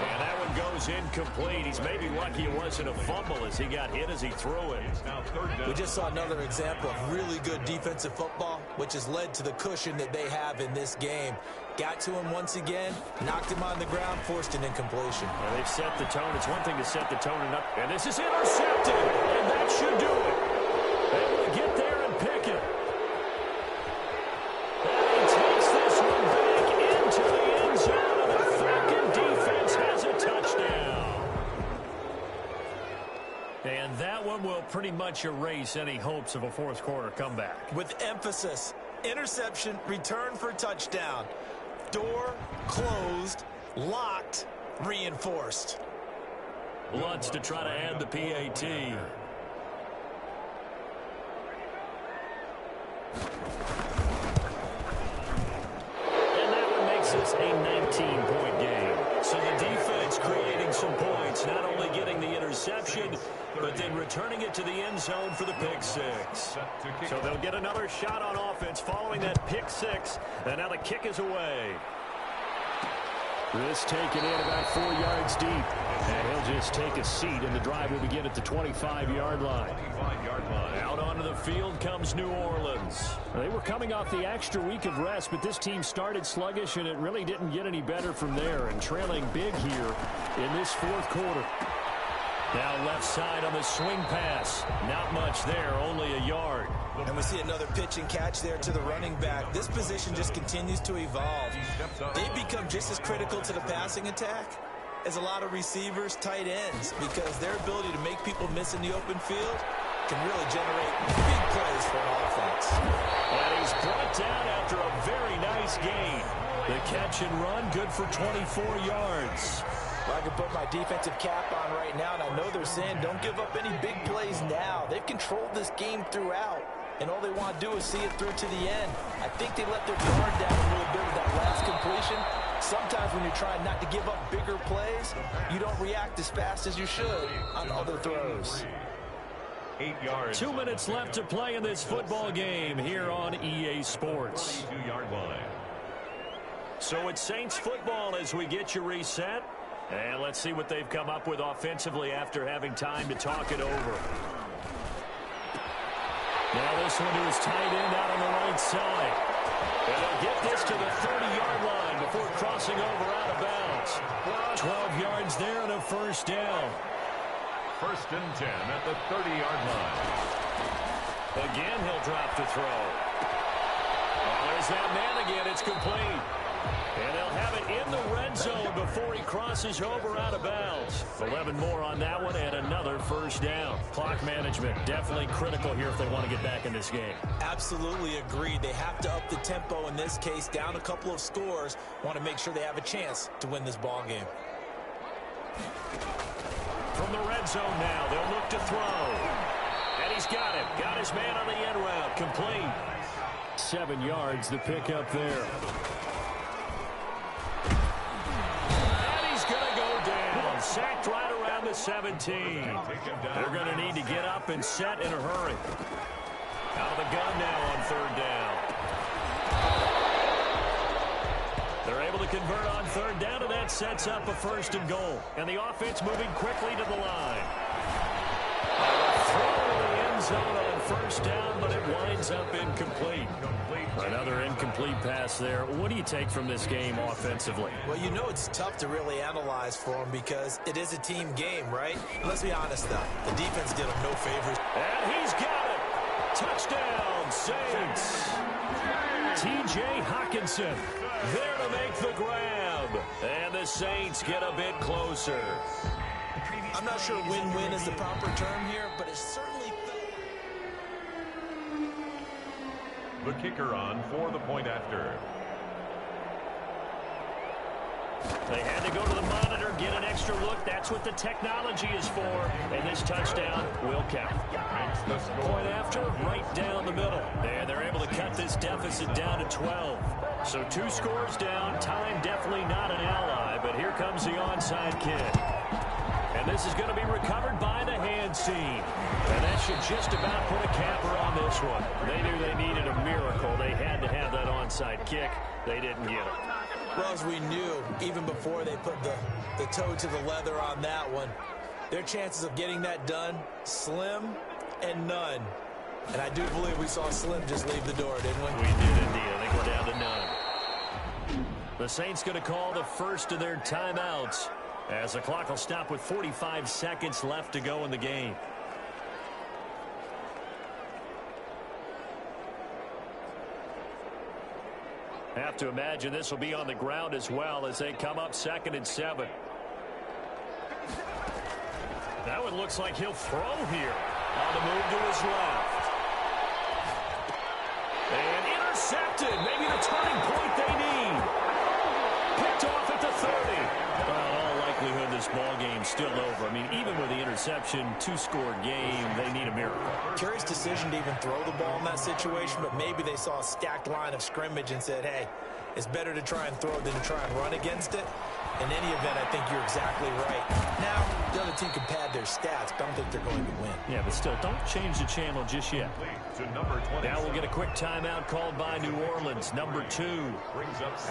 And that one goes incomplete. He's maybe lucky it wasn't a fumble as he got hit as he threw it. Now 3rd down. We just saw another example of really good defensive football, which has led to the cushion that they have in this game. Got to him once again, knocked him on the ground, forced an incompletion. Well, they've set the tone. It's one thing to set the tone and this is intercepted, and that should do it. Able to get there and pick it. And he takes this one back into the end zone, and the Falcon defense has a touchdown. And that one will pretty much erase any hopes of a fourth quarter comeback. With emphasis, interception, return for touchdown. Door closed, locked, reinforced. Lutz to try to add the PAT. And that one makes this a 19-point game. So the defense creating some points yards, not only getting the interception, but then returning it to the end zone for the pick six. So they'll get another shot on offense following that pick six, and now the kick is away. This taken in about 4 yards deep, and he'll just take a seat, and the drive will begin at the 25-yard line. Out onto the field comes New Orleans. They were coming off the extra week of rest, but this team started sluggish, and it really didn't get any better from there, and trailing big here in this fourth quarter. Now left side on the swing pass. Not much there, only a yard. And we see another pitch and catch there to the running back. This position just continues to evolve. They've become just as critical to the passing attack as a lot of receivers, tight ends, because their ability to make people miss in the open field can really generate big plays for an offense. And he's brought down after a very nice gain. The catch and run, good for 24 yards. I can put my defensive cap on right now, and I know they're saying don't give up any big plays now. They've controlled this game throughout, and all they want to do is see it through to the end. I think they let their guard down a little bit with that last completion. Sometimes when you're trying not to give up bigger plays, you don't react as fast as you should on other throws. 8 yards. 2 minutes left to play in this football game here on EA Sports. 22-yard line. So it's Saints football as we get you reset. And let's see what they've come up with offensively after having time to talk it over. Now this one to his tight end out on the right side. And they'll get this to the 30-yard line before crossing over out of bounds. 12 yards there and a first down. 1st and 10 at the 30-yard line. Again, he'll drop to throw. Oh, there's that man again. It's complete. And they'll have it in the red zone before he crosses over out of bounds. 11 more on that one and another first down. Clock management definitely critical here if they want to get back in this game. Absolutely agreed. They have to up the tempo in this case, down a couple of scores. Want to make sure they have a chance to win this ball game. From the red zone now, they'll look to throw. And he's got it. Got his man on the end route. Complete. 7 yards, the pickup there. Sacked right around the 17. They're going to need to get up and set in a hurry. Out of the gun now on 3rd down. They're able to convert on 3rd down, and that sets up a 1st and goal. And the offense moving quickly to the line. Throw to the end zone on 1st down, but it winds up incomplete. Another incomplete pass there. What do you take from this game offensively? Well, you know it's tough to really analyze for them because it is a team game, right? Let's be honest, though. The defense did them no favors. And he's got it. Touchdown, Saints. T.J. Hockenson there to make the grab. And the Saints get a bit closer. I'm not sure win-win is the proper term here, but it's certainly... The kicker on for the point after. They had to go to the monitor, get an extra look. That's what the technology is for. And this touchdown will count. Point after, right down the middle. And they're able to cut this deficit down to 12. So 2 scores down. Time definitely not an ally. But here comes the onside kick. And this is going to be recovered by the hands team. And that should just about put a capper on this one. They knew they needed a miracle. They had to have that onside kick. They didn't get it. Well, as we knew, even before they put the toe to the leather on that one, their chances of getting that done, slim and none. And I do believe we saw Slim just leave the door, didn't we? We did indeed. I think we're down to none. The Saints going to call the first of their timeouts, as the clock will stop with 45 seconds left to go in the game. Have to imagine this will be on the ground as well as they come up 2nd and 7. That one looks like he'll throw here. On the move to his left. And intercepted. Maybe the turning point they need. Picked off at the 30. Well, in all likelihood, this ball game's still over. I mean, even with the interception, 2-score game, they need a miracle. Curious decision to even throw the ball in that situation, but maybe they saw a stacked line of scrimmage and said, hey, It's better to try and throw than to try and run against it. In any event, I think you're exactly right. Now, the other team can pad their stats, but I don't think they're going to win. Yeah, but still, don't change the channel just yet. Now we'll get a quick timeout called by New Orleans, number 2,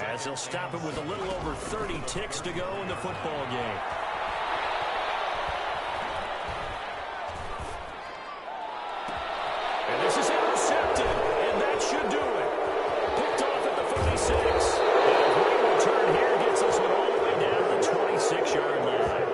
as they'll stop it with a little over 30 ticks to go in the football game. And this is intercepted, and that should do it. Picked off at the 36. And a great return here gets us one all the way down to the 26-yard line.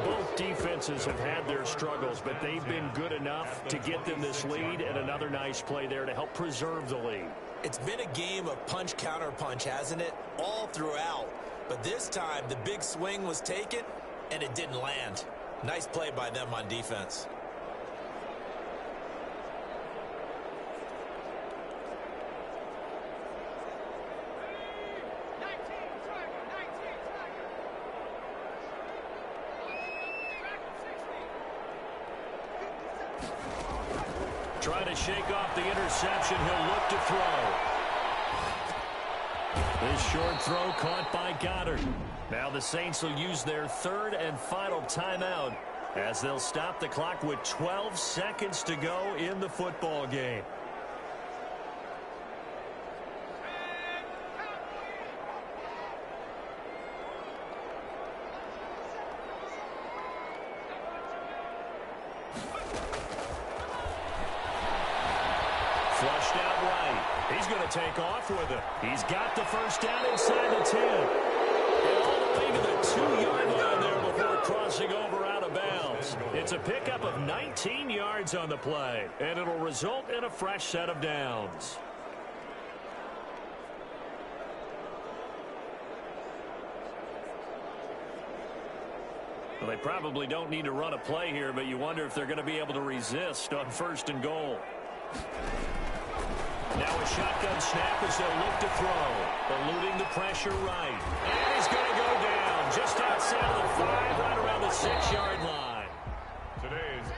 Both defenses have had their struggles, but they've been good enough to get them this lead, and another nice play there to help preserve the lead. It's been a game of punch-counter-punch, hasn't it? All throughout. But this time, the big swing was taken, and it didn't land. Nice play by them on defense. Trying to shake off the interception. He'll look to throw. This short throw caught by Goddard. Now the Saints will use their third and final timeout as they'll stop the clock with 12 seconds to go in the football game. Flushed out right. He's going to take off with it. He's got the first down inside the 10. And all the way to the 2-yard line there before crossing over out of bounds. It's a pickup of 19 yards on the play, and it'll result in a fresh set of downs. Well, they probably don't need to run a play here, but you wonder if they're going to be able to resist on 1st and goal. Now a shotgun snap as they'll look to throw. Eluding the pressure right. And he's going to go down just outside of the 5, right around the 6-yard line.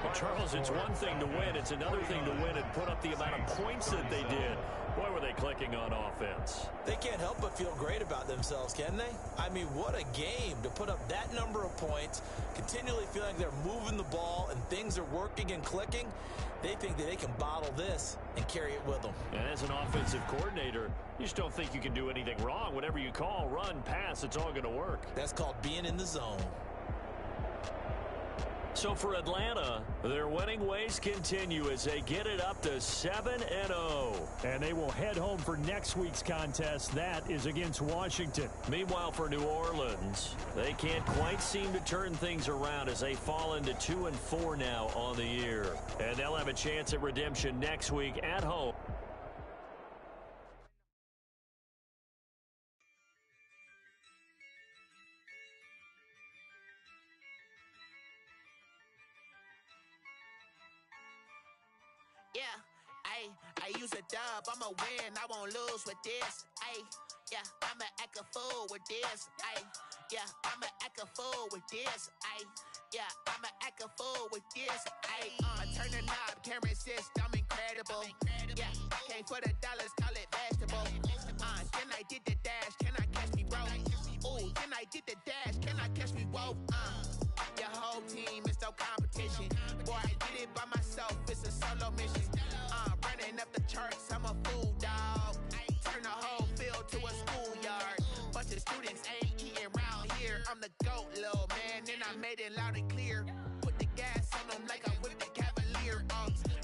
Well, Charles, it's one thing to win. It's another thing to win and put up the amount of points that they did. Boy, were they clicking on offense. They can't help but feel great about themselves, can they? I mean, what a game to put up that number of points, continually feeling like they're moving the ball and things are working and clicking. They think that they can bottle this and carry it with them. And as an offensive coordinator, you just don't think you can do anything wrong. Whatever you call, run, pass, it's all going to work. That's called being in the zone. So for Atlanta, their winning ways continue as they get it up to 7-0. And they will head home for next week's contest. That is against Washington. Meanwhile, for New Orleans, they can't quite seem to turn things around as they fall into 2-4 now on the year. And they'll have a chance at redemption next week at home. Yeah, I use a dub, I'ma win, I won't lose with this. Yeah, I'ma act a fool with this. Yeah, I'ma act a fool with this. Yeah, I'ma act a fool with this. Turn the knob, camera assist, I'm incredible. Yeah, came for the dollars, call it vegetable. Then I did the dash, can I catch me, bro? Ooh, then I did the dash, can I catch me, whoa? Your whole team is no competition. Boy, I did it by myself, it's a solo mission. Running up the charts, I'm a fool, dog. Turn the whole field to a schoolyard. Bunch of students ain't eating round here. I'm the GOAT, little man, and I made it loud and clear. Put the gas on them like I whipped the Cavalier.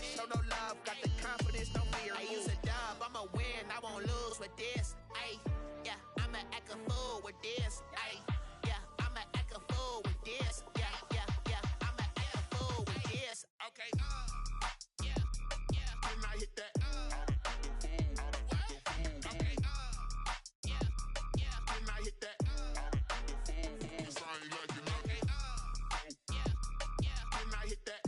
Show no love, got the confidence, no fear. I use a dub, I'ma win, I won't lose with this. Yeah, I'ma act a fool with this. Yeah, I'ma act a fool with this. Yeah, I'ma act a fool with this. Okay, when I hit that, okay, when I hit that, cause I ain't like it, okay, when I hit that,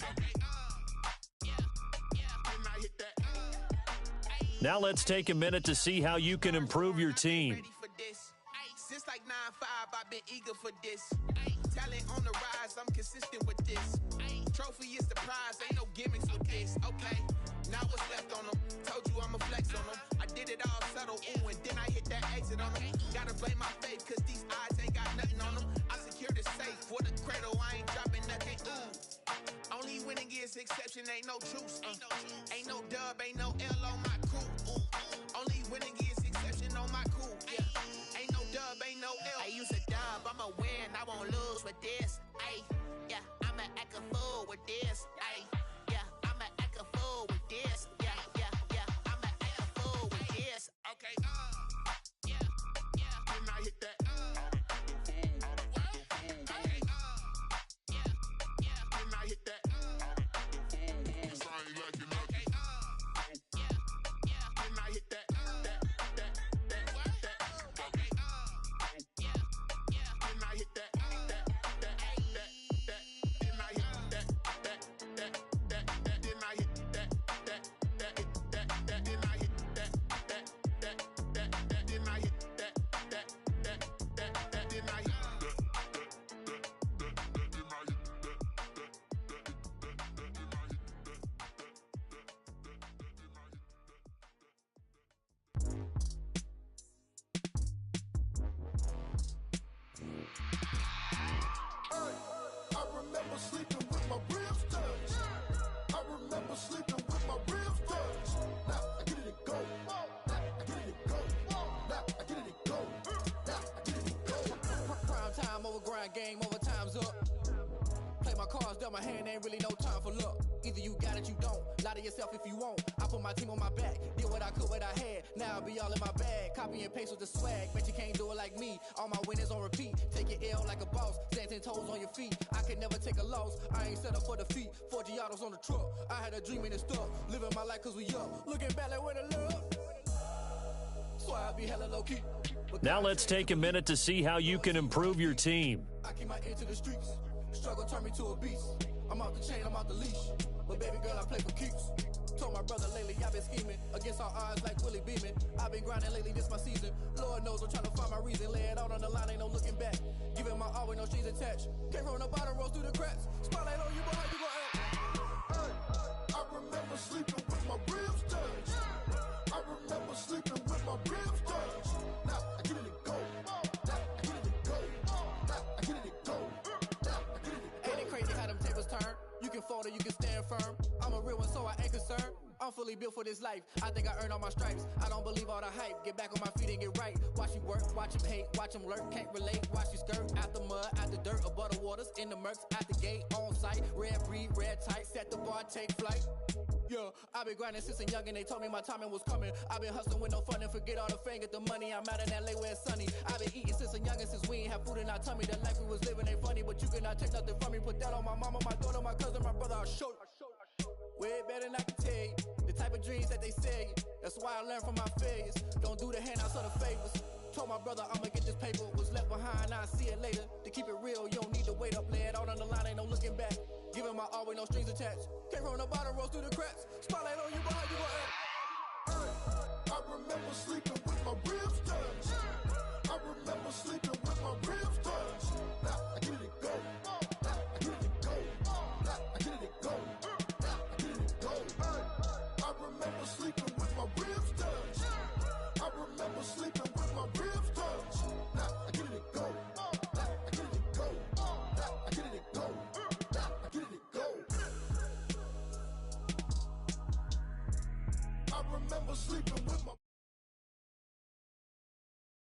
okay, when I hit that. Now let's take a minute to see how you can improve your team. Since like 9-5, I've been eager for this. Talent on the rise, I'm consistent with this. Trophy is the prize, ain't no gimmicks with this. Okay, now what's left on them? Told you I'm a flex exception, ain't no truce. Ain't no dub, ain't no L on my crew. Only winning is exception on my crew. Yeah. Ain't no dub, ain't no L. I use a dub, I'ma win, I won't lose with this. Ay, yeah, I'ma act a fool with this. Ay, yeah, I'ma act a fool with this. Yeah, yeah, yeah, I'ma act a fool with this. Okay, yeah, yeah. Then I hit that. Game over, time's up. Play my cards, dealt my hand, ain't really no time for luck. Either you got it, you don't. Lie to yourself if you won't. I put my team on my back, did what I could, what I had. Now I'll be all in my bag. Copy and paste with the swag. Bet you can't do it like me. All my winners on repeat. Take your L like a boss. Stand 10 toes on your feet. I can never take a loss. I ain't set up for defeat. 4 Giottos on the truck. I had a dream and it stuck. Living my life cause we up. Looking back like where the love. So I'll be hella low key. Now let's take a minute to see how you can improve your team. I keep my ear to the streets. Struggle turn me to a beast. I'm out the chain, I'm out the leash. But baby girl, I play for keeps. Told my brother lately, I've been scheming. Against all odds like Willie Beeman. I've been grinding lately, this my season. Lord knows I'm trying to find my reason. Lay it out on the line, ain't no looking back. Giving my all with no strings attached. Came from the bottom, rose through the cracks. Spotlight on you, boy, how you gon' act? I remember sleeping with my ribs touched. I remember sleeping with my ribs touched. Now I get it to go. Now I get it to go. Now I get it to go. Now I get it to go. Ain't it crazy how them tables turn? You can fold or you can stand firm. I'm a real one, so I ain't concerned. I'm fully built for this life. I think I earned all my stripes. I don't believe all the hype. Get back on my feet and get right. Watch you work, watch him hate, watch him lurk. Can't relate, watch you skirt. Out the mud, out the dirt, above the waters, in the murks, out the gate, on site. Red breed, red tight, set the bar, take flight. Yeah, I've been grinding since a young and they told me my timing was coming. I've been hustling with no fun and forget all the fame, get the money. I'm out in LA where it's sunny. I've been eating since a young and since we ain't have food in our tummy. The life we was living ain't funny, but you cannot take nothing from me. Put that on my mama, my daughter, my cousin, my brother, I'll show you. Way better than I can tell you. The type of dreams that they sell you. That's why I learned from my failures. Don't do the handouts or the favors. Told my brother I'ma get this paper. Was left behind, I'll see it later. To keep it real, you don't need to wait up. Lay it out on the line, ain't no looking back. Giving my all with no strings attached. Came from the bottom, rose through the cracks. Spotlight on you, boy, how you gon' act? I remember sleeping with my ribs touched. I remember sleeping with my ribs touched.